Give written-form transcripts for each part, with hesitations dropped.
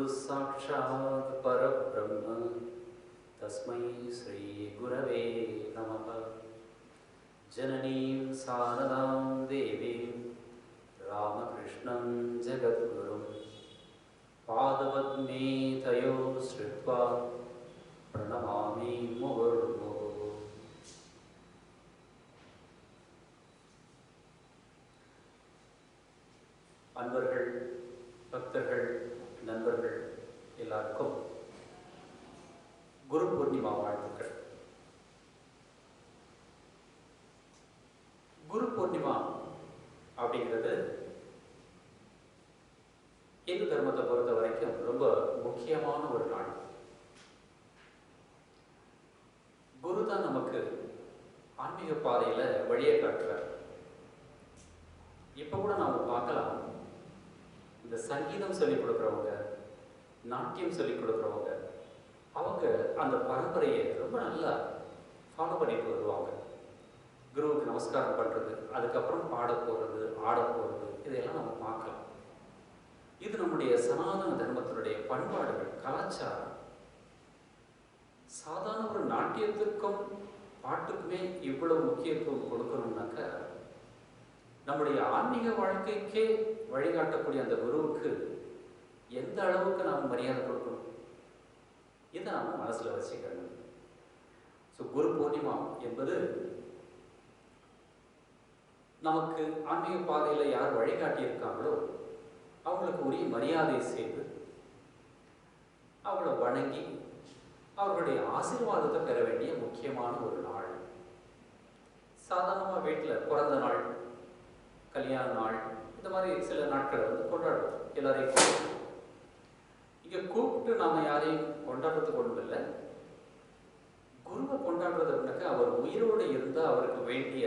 साक्षात् परब्रह्म तस्मै श्री गुरवे नमः। जननीं शारदां देवीं रामकृष्णं जगद्गुरुं पादपद्मे तयोः श्रुत्वा प्रणमामि मुहुर्मुहुः। அன்பர்கள், பக்தர்கள், நண்பர்கள் எல்லாருக்கும் குரு பூர்ணிமா வாழ்த்துக்கள். குரு பூர்ணிமா அப்படிங்கிறது இந்து தர்மத்தை பொறுத்த வரைக்கும் ரொம்ப முக்கியமான ஒரு நாள். குரு தான் நமக்கு ஆன்மீக பாதையில வழியை காட்டுறார். இப்ப கூட நாம பார்க்கலாம், இந்த சங்கீதம் சொல்லிக் கொடுக்குறவங்க, நாட்டியம் சொல்லிக் கொடுக்குறவங்க, அவங்க அந்த பரம்பரையை ரொம்ப நல்லா ஃபாலோ பண்ணிட்டு வருவாங்க. குருவுக்கு நமஸ்காரம் பண்ணுறது, அதுக்கப்புறம் பாட போகிறது, ஆட போகிறது, இதையெல்லாம் நம்ம பார்க்கலாம். இது நம்முடைய சனாதன தர்மத்தினுடைய பண்பாடுகள், கலாச்சாரம். சாதாரண ஒரு நாட்டியத்துக்கும் பாட்டுக்குமே இவ்வளவு முக்கியத்துவம் கொடுக்கணும்னாக்க, நம்முடைய ஆன்மீக வாழ்க்கைக்கே வழிகாட்டக்கூடிய அந்த குருவுக்கு எந்த அளவுக்கு நாம் மரியாதை கொடுக்கணும், இதை நாம் மனசில் வச்சுக்கணும். ஸோ குரு பூர்ணிமா என்பது நமக்கு ஆன்மீக பாதையில் யார் வழிகாட்டியிருக்காங்களோ அவங்களுக்கு உரிய மரியாதை செய்து அவங்கள வணங்கி அவர்களுடைய ஆசீர்வாதத்தை பெற வேண்டிய முக்கியமான ஒரு நாள். சாதாரணமாக வீட்டில் பிறந்த நாள், கல்யாண நாள், இந்த மாதிரி சில நாட்களை கொண்டாடுவோம். எல்லாரையும் கூப்பிட்டு இங்கே கூப்பிட்டு நாம் யாரையும் கொண்டாடுறதுக்கு ஒன்றும் இல்லை. குருவை கொண்டாடுறது அப்படின்னாக்கா அவர் உயிரோடு இருந்தால் அவருக்கு வேண்டிய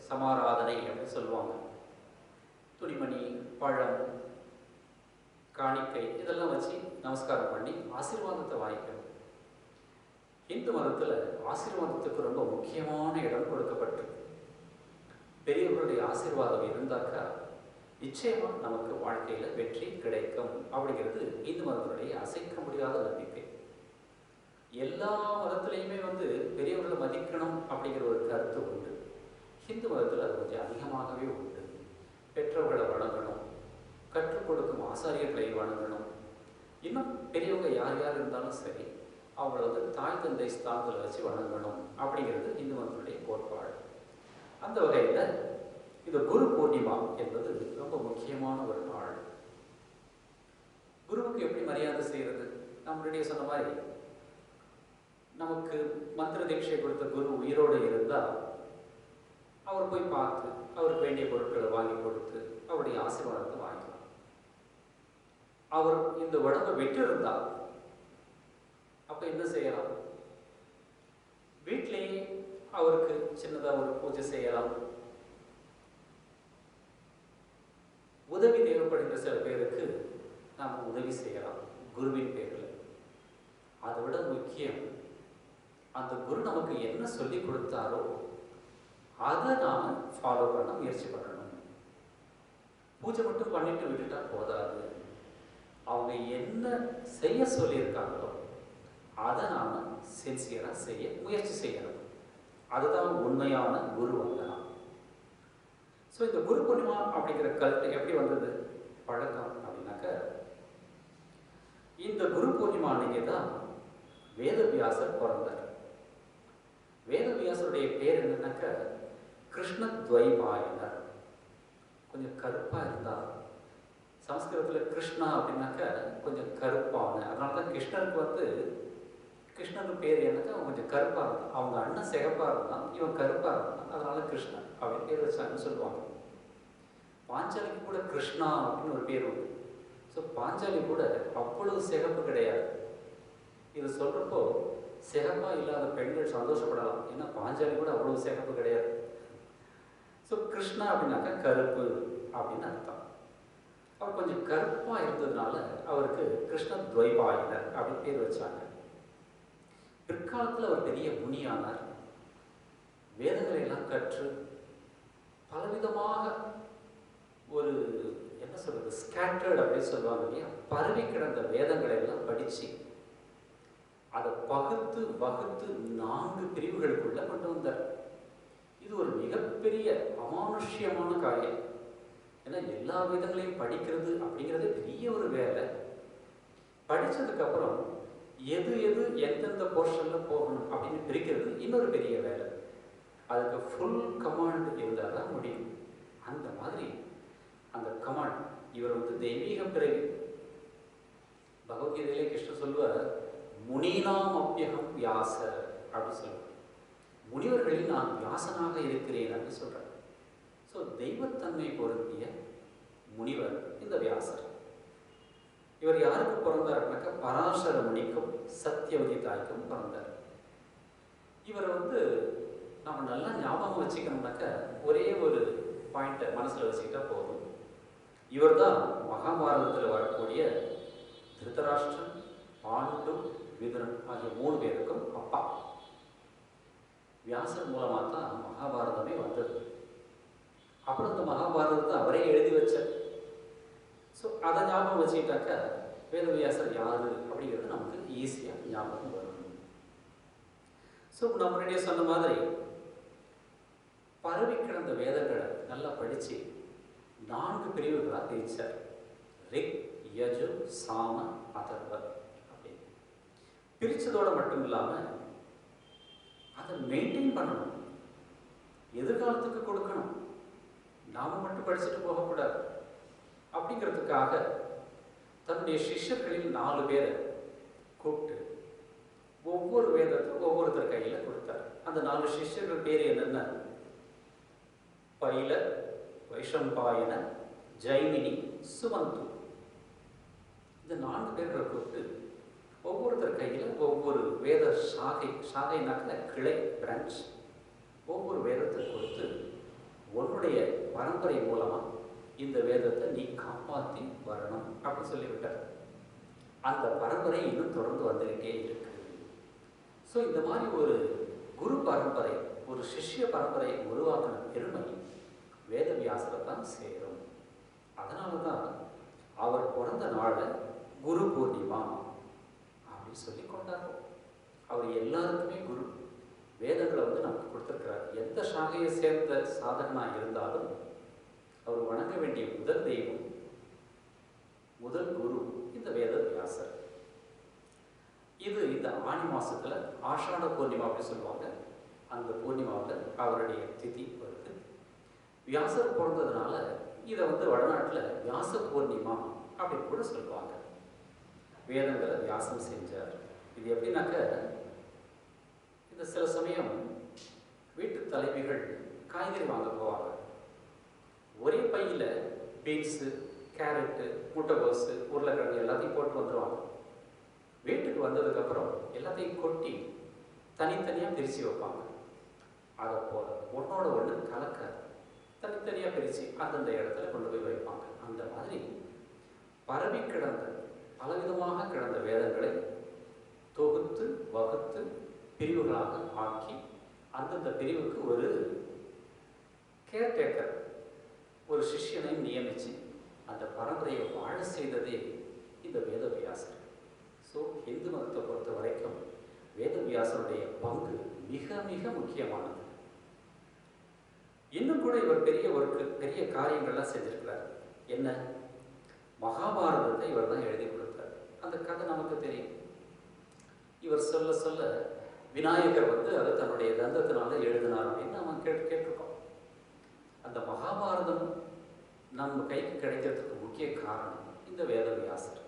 சமாராதனை அப்படின்னு சொல்லுவாங்க. துணிமணி, பழம், காணிக்கை இதெல்லாம் வச்சு நமஸ்காரம் பண்ணி ஆசீர்வாதத்தை வாங்கிக்கணும். இந்து மதத்தில் ஆசீர்வாதத்துக்கு ரொம்ப முக்கியமான இடம் கொடுக்கப்பட்டிருக்கு. பெரியவர்களுடைய ஆசீர்வாதம் இருந்தாக்கா நிச்சயமாக நமக்கு வாழ்க்கையில் வெற்றி கிடைக்கும் அப்படிங்கிறது இந்து மதத்தினுடைய அசைக்க முடியாத நம்பிக்கை. எல்லா மதத்திலையுமே பெரியவர்களை மதிக்கணும் அப்படிங்கிற ஒரு கருத்து உண்டு. ஹிந்து மதத்தில் அது கொஞ்சம் அதிகமாகவே உண்டு. பெற்றவர்களை வணங்கணும், கற்றுக் கொடுக்கும் ஆசாரியர்களை வணங்கணும். இன்னும் பெரியவங்க யார் யார் இருந்தாலும் சரி, அவங்கள தாய் தந்தை ஸ்தானத்தில் வச்சு வணங்கணும் அப்படிங்கிறது இந்து மதத்தினுடைய கோட்பாடு. அந்த வகையில் இந்த குரு பூர்ணிமா என்பது ரொம்ப முக்கியமான ஒரு நாள். குருவுக்கு எப்படி மரியாதை செய்யறது? நான் முன்னாடியே சொன்ன மாதிரி, நமக்கு மந்திர தீட்சை கொடுத்த குரு உயிரோடு இருந்தால் அவர் போய் பார்த்து அவருக்கு வேண்டிய பொருட்களை வாங்கி கொடுத்து அவருடைய ஆசீர்வாதத்தை வாங்கிக்கலாம். அவர் இந்த உடம்பை விட்டு இருந்தால் அப்ப என்ன செய்யலாம்? வீட்டிலேயே அவருக்கு சின்னதாக ஒரு பூஜை செய்யலாம். உதவி தேவைப்படுகிற சில பேருக்கு நாம் உதவி செய்யலாம் குருவின் பேரில். அதை விட முக்கியம், அந்த குரு நமக்கு என்ன சொல்லி கொடுத்தாரோ அதை நாம் ஃபாலோ பண்ண முயற்சி பண்ணணும். பூஜை மட்டும் பண்ணிட்டு விட்டுட்டா போதாது. அவங்க என்ன செய்ய சொல்லியிருக்காங்களோ அதை நாம் சின்சியராக செய்ய முயற்சி செய்யணும். அதுதான் உண்மையான குரு வந்தனம். ஸோ இந்த குரு பூர்ணிமா அப்படிங்கிற கல்ட்டு எப்படி வந்தது, பழக்கம் அப்படின்னாக்க, இந்த குரு பூர்ணிமா அன்னைக்கு தான் வேதவியாசர் பிறந்தார். வேதவியாசருடைய பேர் என்னன்னாக்க கிருஷ்ணத்வைபாயனர். கொஞ்சம் கருப்பாக இருந்தார். சமஸ்கிருதத்தில் கிருஷ்ணா அப்படின்னாக்க கொஞ்சம் கருப்பான, அதனால தான் கிருஷ்ணருக்கு கிருஷ்ணனுக்கு பேர் என்னக்கா அவன் கொஞ்சம் கருப்பாக இருந்தான். அவங்க அண்ணன் சிகப்பாக இருந்தான், இவன் கருப்பாக இருந்தான், அதனால கிருஷ்ணன் அப்படின்னு பேர் வச்சாங்கன்னு சொல்லுவாங்க. பாஞ்சாலிக்கு கூட கிருஷ்ணா அப்படின்னு ஒரு பேர் உண்டு. ஸோ பாஞ்சாலி கூட அவ்வளவு சிகப்பு கிடையாது. இது சொல்கிறப்போ சிகப்பாக இல்லாத பெண்கள் சந்தோஷப்படலாம், ஏன்னா பாஞ்சாலி கூட அவ்வளவு சிகப்பு கிடையாது. ஸோ கிருஷ்ணா அப்படின்னாக்கா கருப்பு அப்படின்னு அர்த்தம். அவர் கொஞ்சம் கருப்பாக இருந்ததுனால அவருக்கு கிருஷ்ணத்வைபாயனர் அப்படின்னு பேர் வச்சாங்க. பிற்காலத்தில் அவர் பெரிய முனியானார். வேதங்களை எல்லாம் கற்று பலவிதமாக ஒரு என்ன என்ன சொல்றது, ஸ்கேட்டர்ட் அப்படின்னு சொல்லுவாங்க இல்லையா, பரவி கிடந்த வேதங்களை எல்லாம் படிச்சு அதை பகுத்து வகுத்து 4 பிரிவுகளுக்குள்ள கொண்டு வந்தார். இது ஒரு மிகப்பெரிய அமானுஷ்யமான காரியம். ஏன்னா எல்லா வேதங்களையும் படிக்கிறது அப்படிங்கிறது பெரிய ஒரு வேலை. படிச்சதுக்கு அப்புறம் எது எது எந்தெந்த போர்ஷன்ல போகணும் அப்படின்னு பிரிக்கிறது இன்னொரு பெரிய வேலை. அதுக்கு ஃபுல் கமாண்ட் இருந்தால் தான் முடியும். அந்த மாதிரி அந்த கமாண்ட், இவர் வந்து தெய்வீக பிறவி. பகவத்கீதையிலே கிருஷ்ணர் சொல்லுவார், முனினாம் அப்பியகம் வியாச அப்படின்னு சொல்லுவார். முனிவர்களில் நான் வியாசனாக இருக்கிறேன் அப்படின்னு சொல்றார். ஸோ தெய்வத்தன்மை பொருந்திய முனிவர் இந்த வியாசர். இவர் யாருக்கு பிறந்தார்னாக்கா பராசர முனிக்கும் சத்தியவதி தாய்க்கும் பிறந்தார். இவரை வந்து நம்ம நல்லா ஞாபகம் வச்சுக்கணும்னாக்க ஒரே ஒரு பாயிண்ட்டை மனசில் வச்சுக்கிட்டா போதும். இவர் தான் மகாபாரதத்தில் வரக்கூடிய திருதராஷ்டிரன், பாண்டு, விதுரன் ஆகிய 3 பேருக்கும் அப்பா. வியாசர் மூலமாக தான் மகாபாரதமே வந்தது. அப்புறம் இந்த மகாபாரதத்தை அவரே எழுதி வச்சார். ஸோ அதை ஞாபகம் வச்சுக்கிட்டாக்கா வேதவியாசர் யாரு அப்படிங்கிறது நமக்கு ஈஸியாக ஞாபகம் வரும். ஸோ நம்ம முன்னாடியே சொன்ன மாதிரி பரவி கிடந்த வேதங்களை நல்லா படித்து 4 பிரிவுகளாக பிரித்தார். ரிக், யஜு, சாம, அதர்வ அப்படின்னு பிரித்ததோடு மட்டும் இல்லாமல் அதை மெயின்டைன் பண்ணணும், எதிர்காலத்துக்கு கொடுக்கணும். நாம மட்டும் படிச்சுட்டு போகக்கூடாது. அப்படிங்கிறதுக்காக தன்னுடைய சிஷ்யர்களில் 4 பேரை கூப்பிட்டு ஒவ்வொரு வேதத்தை ஒவ்வொருத்தர் கையில் கொடுத்தார். அந்த 4 சிஷ்யர்கள் பேர் என்னென்ன? பைல, வைஷம்பாயன, ஜைமினி, சுமந்து. இந்த 4 பேர்களை கூப்பிட்டு ஒவ்வொருத்தர் கையில் ஒவ்வொரு வேத சாகைனாக்க கிளை, பிரான்ச், ஒவ்வொரு வேதத்தை கொடுத்து உன்னுடைய பரம்பரை மூலமாக இந்த வேதத்தை நீ காப்பாற்றி வரணும் அப்படின்னு சொல்லிவிட்டார். அந்த பரம்பரை இன்னும் தொடர்ந்து வந்துகிட்டே இருக்கு. ஸோ இந்த மாதிரி ஒரு குரு பரம்பரை, ஒரு சிஷ்ய பரம்பரை உருவாக்கின பெருமை வேதவியாசரை தான் சேரும். அதனால தான் அவர் பிறந்த நாளை குரு பூர்ணிமா அப்படின்னு சொல்லி கொண்டாடுறோம். அவர் எல்லாருக்குமே குரு. வேதங்களை வந்து நமக்கு கொடுத்துருக்கிறார். எந்த சாகையை சேர்ந்த சாதகனாக இருந்தாலும் அவர் வணங்க வேண்டிய முதல் தெய்வம், முதல் குரு இந்த வேத வியாசர். இது இந்த ஆனி மாசத்துல ஆஷாட பூர்ணிமா அப்படி சொல்லுவாங்க. அந்த பூர்ணிமாவில் அவருடைய திதி வருது. வியாசர் பிறந்ததுனால இதை வந்து வடநாட்டில் வியாச பூர்ணிமா அப்படின்னு கூட சொல்லுவாங்க. வேதங்களை வியாசம் செஞ்சார். இது எப்படின்னாக்க, இந்த சில சமயம் வீட்டு தலைவிகள் காய்கறி வாங்க போவாங்க. ஒரே பையில் பீன்ஸு, கேரட்டு, முட்டைகோஸு, உருளைக்கிழங்கு எல்லாத்தையும் போட்டு வந்துடுவாங்க. வீட்டுக்கு வந்ததுக்கப்புறம் எல்லாத்தையும் கொட்டி தனித்தனியாக பிரித்து வைப்பாங்க. அதை போல ஒன்றோட ஒன்று கலக்க தனித்தனியாக பிரித்து அந்தந்த இடத்துல கொண்டு போய் வைப்பாங்க. அந்த மாதிரி பரவி கிடந்த பலவிதமாக கிடந்த வேதங்களை தொகுத்து வகுத்து பிரிவுகளாக ஆக்கி அந்தந்த பிரிவுக்கு ஒரு கேர்டேக்கர், ஒரு சிஷ்யனை நியமித்து அந்த பரம்பரையை வாழ செய்ததே இந்த வேதவியாசர். ஸோ இந்து மதத்தை பொறுத்த வரைக்கும் வேதவியாசருடைய பங்கு மிக மிக முக்கியமானது. இன்னும் கூட இவர் பெரிய காரியங்கள்லாம் செஞ்சிருக்கிறார். என்ன? மகாபாரதத்தை இவர் தான் எழுதி கொடுத்தார். அந்த கதை நமக்கு தெரியும். இவர் சொல்ல சொல்ல விநாயகர் வந்து அதை தன்னுடைய தந்தத்தினால எழுதினார் அப்படின்னு நம்ம கேட்டிருக்கோம். அந்த மகாபாரதம் நம்ம கைக்கு கிடைக்கிறதுக்கு முக்கிய காரணம் இந்த வேதவியாசர்.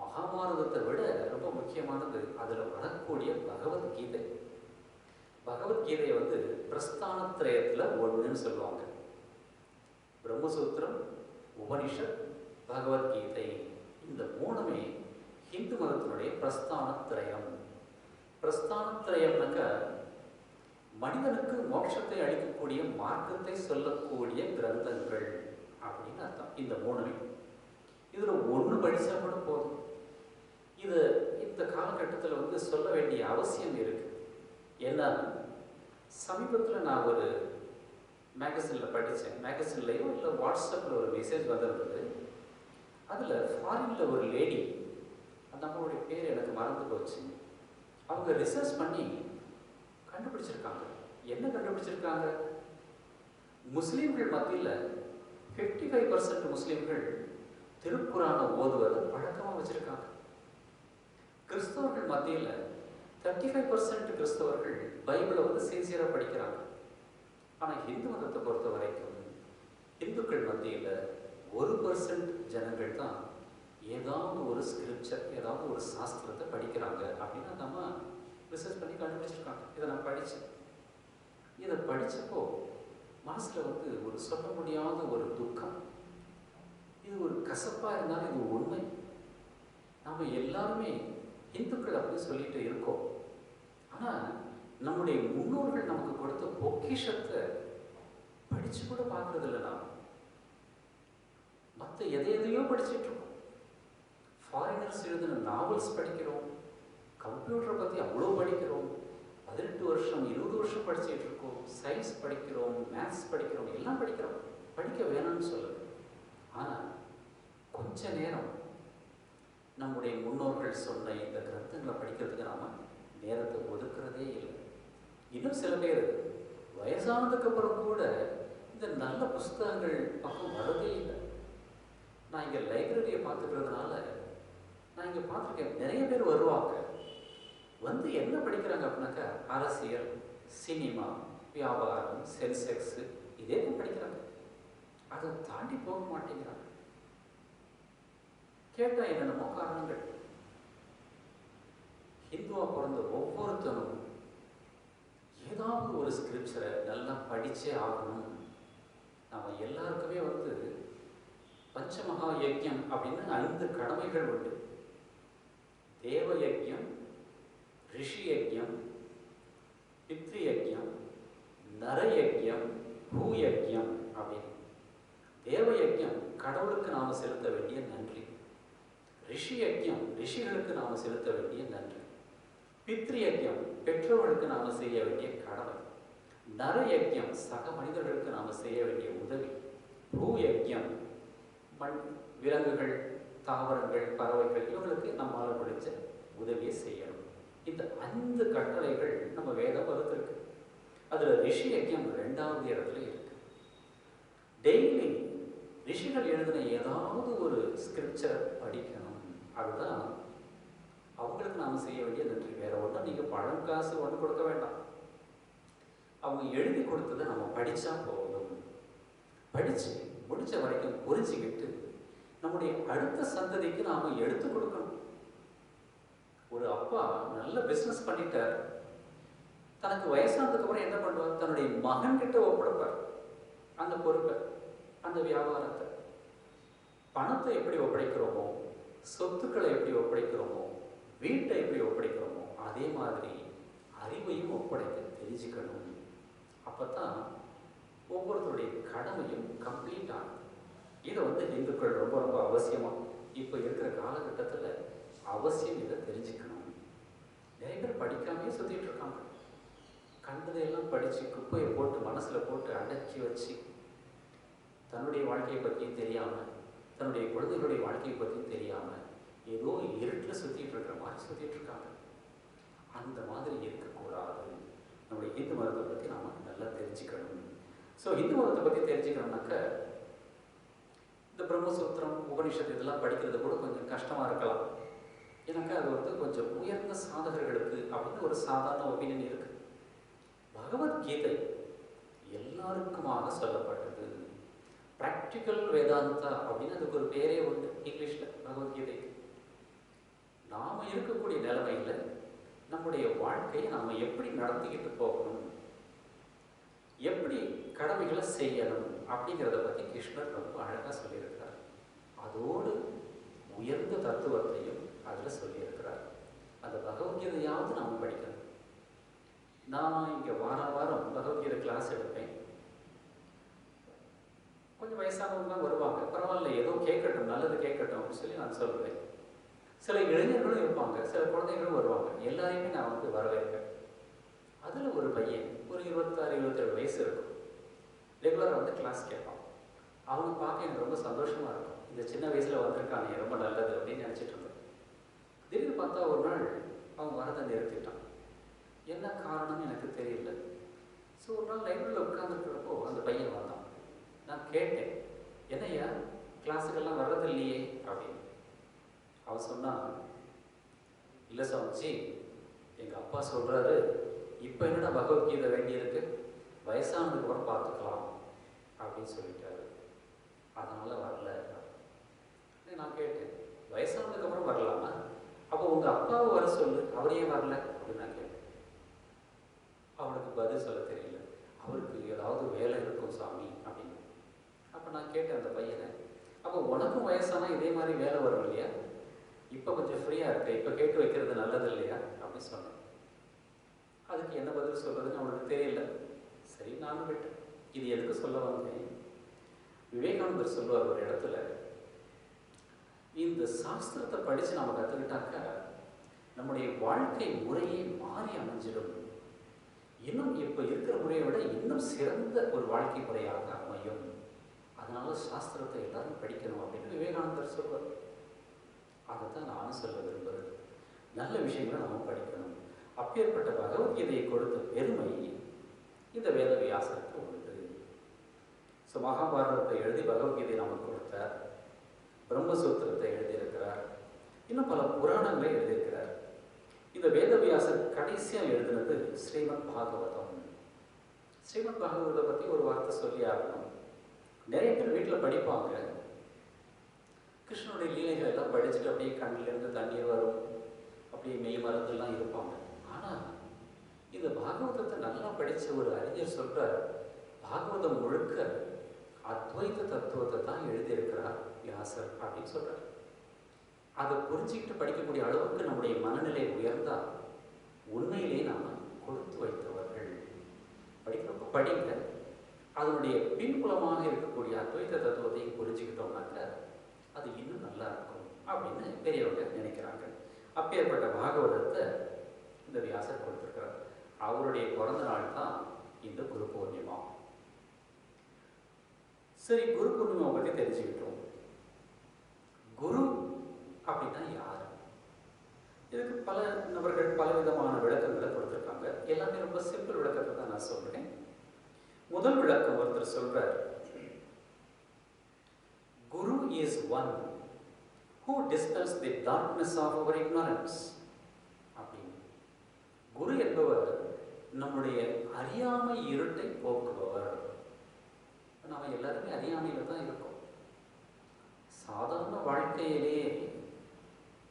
மகாபாரதத்தை விட ரொம்ப முக்கியமானது அதில் வரக்கூடிய பகவத்கீதை. பகவத்கீதையை வந்து பிரஸ்தானத்திரயத்தில் ஒன்றுன்னு சொல்லுவாங்க. பிரம்மசூத்திரம், உபனிஷத், பகவத்கீதை, இந்த 3மே ஹிந்து மதத்தினுடைய பிரஸ்தானத்திரயம். பிரஸ்தானத்திரயம்னாக்க மனிதனுக்கு மோட்சத்தை அளிக்கக்கூடிய மார்க்கத்தை சொல்லக்கூடிய கிரந்தங்கள் அப்படின்னு அர்த்தம். இந்த 3மே இதில் ஒன்று படித்தா கூட போதும். இது இந்த காலகட்டத்தில் வந்து சொல்ல வேண்டிய அவசியம் இருக்கு. ஏன்னா சமீபத்தில் நான் ஒரு மேகசினில் படித்தேன். மேகசின்லேயோ இல்லை வாட்ஸ்அப்பில் ஒரு மெசேஜ் வந்திருந்தது. அதில் ஃபாரினில் ஒரு லேடி, அந்த அம்மாவுடைய பேர் எனக்கு மறந்து போச்சு, அவங்க ரிசர்ச் பண்ணி கண்டுபிடிச்சிருக்காங்க. என்ன கண்டுபிடிச்சிருக்காங்க? முஸ்லீம்கள் மத்தியில் 55% முஸ்லீம்கள் திருக்குரானை ஓதுவதை பழக்கமாக வச்சுருக்காங்க. கிறிஸ்தவர்கள் மத்தியில் 35% கிறிஸ்தவர்கள் பைபிளை வந்து சின்சியராக படிக்கிறாங்க. ஆனால் ஹிந்து மதத்தை பொறுத்த வரைக்கும் இந்துக்கள் மத்தியில் 1% ஜனங்கள் தான் ஏதாவது ஒரு ஸ்கிரிப்சர், ஏதாவது ஒரு சாஸ்திரத்தை படிக்கிறாங்க அப்படின்னு நம்ம ரிசர்ச் பண்ணி கண்டுபிடிச்சிருக்காங்க. இதை நான் படித்தேன். இதை படித்தப்போ மனசில் வந்து ஒரு சொல்ல முடியாத ஒரு துக்கம். இது ஒரு கசப்பாக இருந்தாலும் இது உண்மை. நாம் எல்லாருமே இந்துக்கள் அப்படின்னு சொல்லிட்டு இருக்கோம். ஆனால் நம்முடைய முன்னோர்கள் நமக்கு கொடுத்த பொக்கிஷத்தை படித்து கூட பார்க்கறதில்ல. நாம் மற்ற எதையோ படிச்சுட்டு இருக்கோம். ஃபாரினர்ஸ் எழுதின நாவல்ஸ் படிக்கிறோம், கம்ப்யூட்டரை பற்றி அவ்வளோ படிக்கிறோம், 18 வருஷம் 20 வருஷம் படிச்சுட்டு இருக்கோம், சயின்ஸ் படிக்கிறோம், மேத்ஸ் படிக்கிறோம், எல்லாம் படிக்கிறோம். படிக்க வேணாம்னு சொல்லுது. ஆனால் கொஞ்ச நேரம் நம்முடைய முன்னோர்கள் சொன்ன இந்த கிரந்தங்களை படிக்கிறதுக்கு நாம் நேரத்தை ஒதுக்குறதே இல்லை. இன்னும் சில பேர் வயசானதுக்கு அப்புறம் கூட இந்த நல்ல புஸ்தகங்கள் பக்கம் வரதே இல்லை. நான் இங்கே லைப்ரரியை பார்த்துக்கிறதுனால நான் இங்கே பார்த்துருக்கேன், நிறைய பேர் வருவாங்க. வந்து என்ன படிக்கிறாங்க அப்படின்னாக்கா அரசியல், சினிமா, வியாபாரம், சென்செக்ஸு, இதே தான் படிக்கிறாங்க. அதை தாண்டி போக மாட்டேங்கிறாங்க. கேட்டால் என்னென்னமோ காரணங்கள். ஹிந்துவாக பிறந்த ஒவ்வொருத்தரும் ஏதாவது ஒரு ஸ்கிரிப்சரை நல்லா படித்தே ஆகணும். நம்ம எல்லாருக்குமே வந்து பஞ்சமகா யஜ்யம் அப்படின்னு 5 கடமைகள் உண்டு. தேவ யஜ்யம், ரிஷி யஜ்யம், பித்ரு யஜ்யம், நர யஜ்யம், பூ யஜ்யம் அப்படின்னு. தேவ யஜ்யம் கடவுளுக்கு நாம் செலுத்த வேண்டிய நன்றி. ரிஷி யஜ்யம் ரிஷிகளுக்கு நாம் செலுத்த வேண்டிய நன்றி. பித்ரு யஜ்யம் பெற்றோர்களுக்கு நாம் செய்ய வேண்டிய கடமை. நர யஜ்யம் சக மனிதர்களுக்கு நாம் செய்ய வேண்டிய உதவி. பூ யஜ்யம் மண், விலங்குகள், தாவரங்கள், பறவைகள், இவங்களுக்கு நம்மால் பிடிச்ச உதவியை செய்யணும். இந்த 5 கட்டளைகள் நம்ம வேதம் வகுத்திருக்கு. அதில் ரிஷி யஜ்யம் 2வது இடத்துல இருக்கு. டெய்லி ரிஷிகள் எழுதின ஏதாவது ஒரு ஸ்கிரிப்சரை படிக்கணும். அதுதான் அவங்களுக்கு நாம் செய்ய வேண்டிய நன்றி. வேற ஒன்றும் நீங்கள் பணம் காசு ஒன்று கொடுக்க வேண்டாம். அவங்க எழுதி கொடுத்ததை நம்ம படித்தா போதும். படித்து முடிச்ச வரைக்கும் புரிஞ்சுக்கிட்டு நம்முடைய அடுத்த சந்ததிக்கு நாம் எடுத்து கொடுக்கணும். ஒரு அப்பா நல்ல பிஸ்னஸ் பண்ணிட்டார். தனக்கு வயசானதுக்கப்புறம் என்ன பண்ணுவார்? தன்னுடைய மகன்கிட்ட ஒப்படைப்பார் அந்த பொறுப்பை, அந்த வியாபாரத்தை. பணத்தை எப்படி ஒப்படைக்கிறோமோ, சொத்துக்களை எப்படி ஒப்படைக்கிறோமோ, வீட்டை எப்படி ஒப்படைக்கிறோமோ, அதே மாதிரி அறிவையும் ஒப்படைக்க தெரிஞ்சுக்கணும். அப்போ தான் ஒவ்வொருத்தருடைய கடமையும் கம்ப்ளீட் ஆகும். இதை வந்து இந்துக்கள் ரொம்ப ரொம்ப அவசியமாக இப்போ இருக்கிற காலகட்டத்தில் அவசியம் இதை தெரிஞ்சுக்கணும். நிறைய பேர் படிக்காமே சுற்றிட்டு இருக்காங்க. கண்டதையெல்லாம் படித்து குப்பையை போட்டு மனசில் போட்டு அடக்கி வச்சு தன்னுடைய வாழ்க்கையை பற்றியும் தெரியாமல், தன்னுடைய குழந்தைகளுடைய வாழ்க்கையை பற்றியும் தெரியாமல் ஏதோ இருட்டில் சுற்றிட்டு இருக்கிற மாதிரி சுற்றிட்டு இருக்காங்க. அந்த மாதிரி இருக்கக்கூடாது. நம்முடைய இந்து மதத்தை பற்றி நாம் நல்லா தெரிஞ்சுக்கணும். ஸோ இந்து மதத்தை பற்றி தெரிஞ்சுக்கணும்னாக்க இந்த பிரம்மசூத்திரம், உபனிஷத்து இதெல்லாம் படிக்கிறது கூட கொஞ்சம் கஷ்டமாக இருக்கலாம். எனக்கு அது வந்து கொஞ்சம் உயர்ந்த சாதகர்களுக்கு அப்படின்னு ஒரு சாதாரண ஒப்பீனியன் இருக்குது. பகவத்கீதை எல்லாருக்குமாக சொல்லப்பட்டது. ப்ராக்டிக்கல் வேதாந்தா அப்படின்னு அதுக்கு ஒரு பேரே உண்டு இங்கிலீஷில், பகவத்கீதைக்கு. நாம் இருக்கக்கூடிய நிலைமையில் நம்முடைய வாழ்க்கையை நாம் எப்படி நடத்திக்கிட்டு போகணும், எப்படி கடமைகளை செய்யணும் அப்படிங்கிறத பற்றி கிருஷ்ணர் ரொம்ப அழகாக சொல்லியிருக்கிறார். அதோடு உயர்ந்த தத்துவத்தையும் அதில் சொல்லியிருக்கிறார். அந்த பகவத்கீதையாவது நாம் படிக்கணும். நான் இங்கே வாரம் பகவத்கீதை கிளாஸ் எடுப்பேன். கொஞ்சம் வயசானவங்க தான் வருவாங்க. பரவாயில்ல, ஏதோ கேட்கட்டும், நல்லது கேட்கட்டும் அப்படின்னு சொல்லி நான் சொல்லுவேன். சில இளைஞர்களும் இருப்பாங்க, சில குழந்தைகளும் வருவாங்க. எல்லாரையுமே நான் வந்து வரவேற்பேன். அதில் ஒரு பையன் ஒரு 26-27 வயசு இருக்கும். ரெகுலராக வந்து கிளாஸ் கேட்பான். அவங்க பார்க்க எனக்கு ரொம்ப சந்தோஷமாக இருக்கும். இந்த சின்ன வயசில் வந்திருக்கானே ரொம்ப நல்லது அப்படின்னு நினச்சிட்டு இருந்தேன். திடீர்னு பார்த்தா ஒரு நாள் அவன் வரதை நிறுத்திட்டான். என்ன காரணம்னு எனக்கு தெரியல. ஸோ ஒரு நாள் லைப்ரரியில் உட்காந்துருக்கிறப்போ அந்த பையன் வந்தான். நான் கேட்டேன், என்னையா கிளாஸுக்கெல்லாம் வர்றது இல்லையே அப்படின்னு. அவன் சொன்னான், இல்லை சாமிஜி, எங்கள் அப்பா சொல்கிறாரு, இப்போ என்னடா பகவத்கீதை வேண்டியிருக்கு, வயசானதுக்கப்புறம் பார்த்துக்கலாம் அப்படின்னு சொல்லிட்டாரு, அதனால் வரல. நான் கேட்டேன், வயசானதுக்கப்புறம் வரலாமா? அப்போ உங்கள் அப்பாவை வர சொல்லு, அவரையே வரல அப்படின்னு நான் கேட்டேன். அவனுக்கு பதில் சொல்ல தெரியல. அவருக்கு ஏதாவது வேலை இருக்கும் சாமி அப்படின்னு. அப்போ நான் கேட்டேன் அந்த பையனை, அப்போ உனக்கும் வயசானா இதே மாதிரி வேலை வரும் இல்லையா, இப்போ கொஞ்சம் ஃப்ரீயாக இருக்க, இப்போ கேட்டு வைக்கிறது நல்லது இல்லையா அப்படின்னு சொன்னேன். அதுக்கு என்ன பதில் சொல்கிறதுன்னு அவனுக்கு தெரியல. சரி, நானும் விட்டேன். இது எதுக்கு சொல்ல வந்தேன், விவேகானந்தர் சொல்லுவார் ஒரு இடத்துல, இந்த சாஸ்திரத்தை படித்து நம்ம கற்றுக்கிட்டாக்க நம்முடைய வாழ்க்கை முறையே மாறி அமைஞ்சிடும். இன்னும் இப்போ இருக்கிற முறையை விட இன்னும் சிறந்த ஒரு வாழ்க்கை முறையாக அமையும். அதனால சாஸ்திரத்தை எல்லாரும் படிக்கணும் அப்படின்னு விவேகானந்தர் சொல்வார். அதைத்தான் நானும் சொல்ல விரும்புகிறேன். நல்ல விஷயங்களை நம்ம படிக்கணும். அப்பேற்பட்ட பகவத்கீதையை கொடுத்த பெருமை இந்த வேதவியாசருக்கு உண்டு. ஸோ மகாபாரதத்தை எழுதி பகவத்கீதையை நமக்கு கொடுத்தார். பிரம்மசூத்திரத்தை எழுதியிருக்கிறார். இன்னும் பல புராணங்களை எழுதியிருக்கிறார். இந்த வேதவியாசர் கடைசியாக எழுதினது ஸ்ரீமத் பாகவதம். ஸ்ரீமத் பாகவதத்தை பற்றி ஒரு வார்த்தை சொல்லி ஆகணும். நிறைய பேர் வீட்டில் படிப்பாங்க. கிருஷ்ணனுடைய லீலைகள் எல்லாம் படிச்சுட்டு அப்படியே கண்ணிலிருந்து தண்ணீர் வரும், அப்படியே மெய் மறந்துலாம் இருப்பாங்க. ஆனால் இந்த பாகவதத்தை நல்லா படித்த ஒரு அறிஞர் சொல்கிறார், பாகவதம் முழுக்க அத்வைத தத்துவத்தை தான் எழுதியிருக்கிறார் வியாசர் அப்படின்னு சொல்கிறார். அதை புரிஞ்சுக்கிட்டு படிக்கக்கூடிய அளவுக்கு நம்முடைய மனநிலை உயர்ந்தால் உண்மையிலே நாம் கொடுத்து வைத்தவர்கள். படிக்கிறப்ப படிங்க, அதனுடைய பின்புலமாக இருக்கக்கூடிய அத்வைத தத்துவத்தையும் புரிஞ்சுக்கிட்டோம்னாக்க அது இன்னும் நல்லா இருக்கும் அப்படின்னு பெரியவங்க நினைக்கிறாங்க. அப்பேற்பட்ட பாகவதத்தை இந்த வியாசர் கொடுத்துருக்கிறார். அவருடைய பிறந்த நாள் தான் இந்த குரு பூர்ணிமா. சரி, குரு பூர்ணிமாவை பற்றி தெரிஞ்சுக்கிட்டோம். குரு அப்படின்னா யார்? இதுக்கு பல நபர்கள் பல விதமான விளக்கங்களை கொடுத்துருக்காங்க. எல்லாமே ரொம்ப சிம்பிள் விளக்கத்தை தான் நான் சொல்றேன். முதல் விளக்கம் ஒருத்தர் சொல்றார், guru is one who dispels the darkness of our ignorance. அப்படின்னு குரு என்பவர் நம்முடைய அறியாமை இருட்டை போக்குபவர். நாம எல்லாருமே அறியாமையில தான் இருக்கோம். சாதாரண வாழ்க்கையிலேயே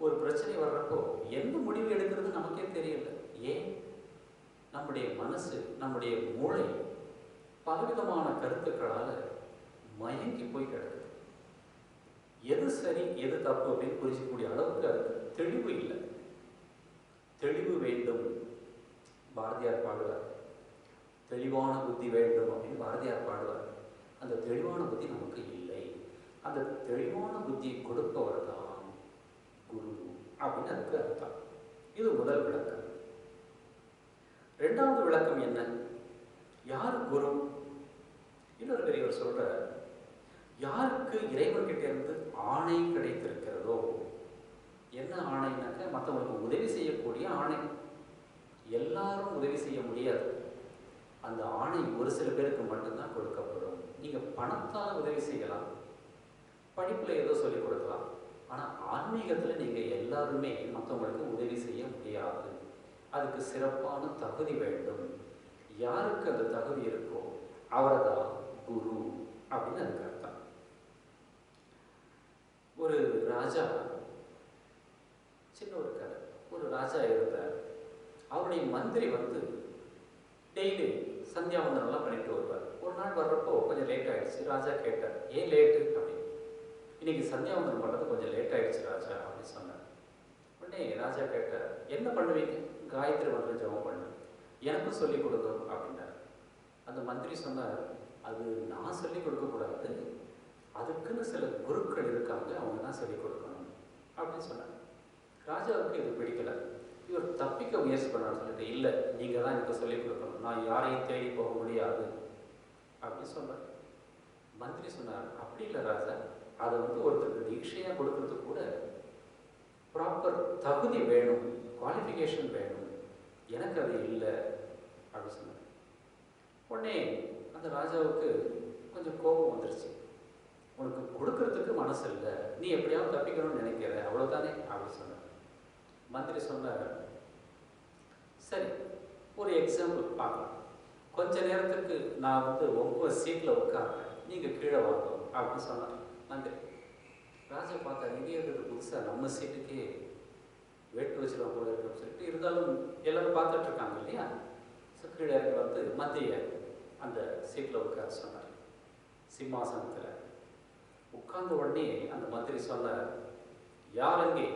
ஒரு பிரச்சனை வர்றப்போ எந்த முடிவு எடுக்கிறது நமக்கே தெரியல. ஏன்? நம்முடைய மனசு, நம்முடைய மூளை பலவிதமான கருத்துக்களால் மயங்கி போய் கிடக்குது. எது சரி எது தப்பு அப்படின்னு புரிஞ்சிக்கக்கூடிய அளவுக்கு அதுக்கு தெளிவு இல்லை. தெளிவு வேண்டும், பாரதியார் பாடுவார். தெளிவான புத்தி வேண்டும் அப்படின்னு பாரதியார் பாடுவார். அந்த தெளிவான புத்தி நமக்கு இல்லை. அந்த தெளிவான புத்தியை கொடுப்பவர் தான் குரு அப்படின்னு அதுக்கு அர்த்தம். இது முதல் விளக்கம். இரண்டாவது விளக்கம் என்ன? யார் குரு? இன்னொரு பெரியவர் சொல்றார், யாருக்கு இறைவன்கிட்ட இருந்து ஆணை கிடைத்திருக்கிறதோ. என்ன ஆணைனாக்க, மற்றவங்களுக்கு உதவி செய்யக்கூடிய ஆணை. எல்லாரும் உதவி செய்ய முடியாது. அந்த ஆணை ஒரு சில பேருக்கு மட்டும்தான் கொடுக்கப்படும். நீங்க பணத்தால் உதவி செய்யலாம், படிப்புல ஏதோ சொல்லிக் கொடுக்கலாம். ஆனால் ஆன்மீகத்தில் நீங்கள் எல்லாருமே மற்றவங்களுக்கு உதவி செய்ய முடியாது. அதுக்கு சிறப்பான தகுதி வேண்டும். யாருக்கு அந்த தகுதி இருக்கோ அவரை தான் குரு அப்படின்னு அதுக்கு அர்த்தம். ஒரு ராஜா, சின்ன ஒரு கதை. ஒரு ராஜா இருந்தார். அவருடைய மந்திரி வந்து டெய்லி சந்தியாவந்தனம்லாம் பண்ணிட்டு வருவார். ஒரு நாள் வர்றப்போ கொஞ்சம் லேட் ஆகிடுச்சு. ராஜா கேட்டார், ஏன் லேட்டு அப்படின்னு. இன்னைக்கு சந்தியாவந்தனம் பண்ணுறது கொஞ்சம் லேட் ஆகிடுச்சு ராஜா அப்படின்னு சொன்னார். உடனே ராஜா கேட்டார், என்ன பண்ணுவீங்க? காயத்ரி மந்திரம் ஜபம் பண்ணு, எனக்கும் சொல்லிக் கொடுங்க அப்படின்னார். அந்த மந்திரி சொன்னார், அது நான் சொல்லிக் கொடுக்கக்கூடாது, அதுக்குன்னு சில குருக்கள் இருக்காங்க, அவங்க தான் சொல்லிக் கொடுக்கணும் அப்படின்னு சொன்னார். ராஜாவுக்கு இது பிடிக்கல. இவர் தப்பிக்க முயற்சி பண்ணான்னு சொல்லிட்டு, இல்லை நீங்கள் தான் எனக்கு சொல்லிக் கொடுக்கணும், நான் யாரையும் தேடி போக முடியாது அப்படின்னு சொன்னார். மந்திரி சொன்னார், அப்படி இல்லை ராஜா, அதை ஒருத்தருக்கு தீட்சையாக கொடுக்கறது கூட ப்ராப்பர் தகுதி வேணும், குவாலிஃபிகேஷன் வேணும், எனக்கு அது இல்லை அப்படின்னு சொன்னார். உடனே அந்த ராஜாவுக்கு கொஞ்சம் கோபம் வந்துருச்சு. உனக்கு கொடுக்கறதுக்கு மனசு இல்லை, நீ எப்படியாவது தப்பிக்கணும்னு நினைக்கிற, அவ்வளோதானே அப்படின்னு சொன்னார். மந்திரி சொன்னார், சரி ஒரு எக்ஸாம்பிள் பார்க்கலாம், கொஞ்ச நேரத்துக்கு நான் உங்கள் சீட்டில் உட்கார்றேன், நீங்கள் கீழே வாங்க அப்படின்னு சொன்னார் மந்திரி. ராஜா பார்த்தா, இங்கே இருக்கிறது புதுசாக நம்ம சீட்டுக்கே வேட்டு வச்சுருவோம் போல இருக்குன்னு சொல்லிட்டு, இருந்தாலும் எல்லோரும் பார்த்துட்டு இருக்காங்க இல்லையா, ஸோ கீழே இறங்கி மந்திரியை அந்த சீட்டில் உட்கார சொன்னார். சிம்மாசனத்தில் உட்கார்ந்த உடனே அந்த மந்திரி சொன்னார், யார் அங்கே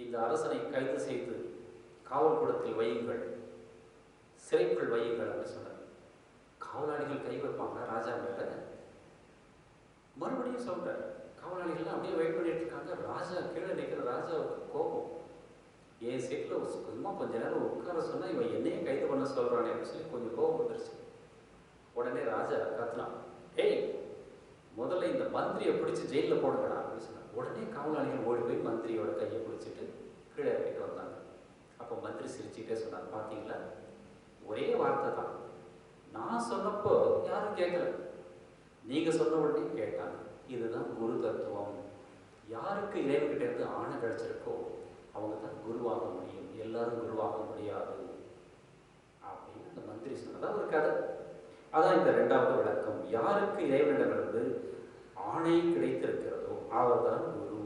இந்த அரசனை கைது செய்து காவல் கூடத்தில் வையுங்கள், சிறைக்குள் வையுங்கள் அப்படின்னு சொன்னார். காவலாளிகள் கை வைப்பாங்க ராஜா மேல. மறுபடியும் சொல்றார், காவலாளிகள்லாம் அப்படியே வெயிட் பண்ணிட்டு இருக்காங்க. ராஜா கீழே நிற்கிற ராஜாவுக்கு கோபம், என் சீட்டில் சும்மா கொஞ்ச நேரம் உட்கார சொன்னா இவன் என்னையே கைது பண்ண சொல்றானே அப்படின்னு சொல்லி கொஞ்சம் கோபம் வந்துருச்சு. உடனே ராஜா கத்துனான், ஏய் முதல்ல இந்த மந்திரியை பிடிச்சி ஜெயிலில் போடுங்கடா அப்படின்னு சொன்னார். உடனே காவலாளிகள் ஓடி போய் மந்திரியோட கையை பிடிச்சிட்டு கீழே இறக்கிட்டு வந்தாங்க. அப்போ மந்திரி சிரிச்சுக்கிட்டே சொன்னார், பார்த்தீங்களா, ஒரே வார்த்தை தான், நான் சொன்னப்போ யாரும் கேட்கல, நீங்கள் சொன்ன உடனே கேட்டாங்க. இதுதான் குரு தத்துவம். யாருக்கு இறைவன்கிட்ட இருந்து ஆணை கிடைச்சிருக்கோ அவங்க தான் குருவாக முடியும், எல்லாரும் குருவாக முடியாது அப்படின்னு அந்த மந்திரி சொன்னதான் ஒரு கதை. அதான் இந்த 2வது விளக்கம். யாருக்கு இறைவனிடமிருந்து ஆணை கிடைத்திருக்கிறதோ அவர் தான் குரு,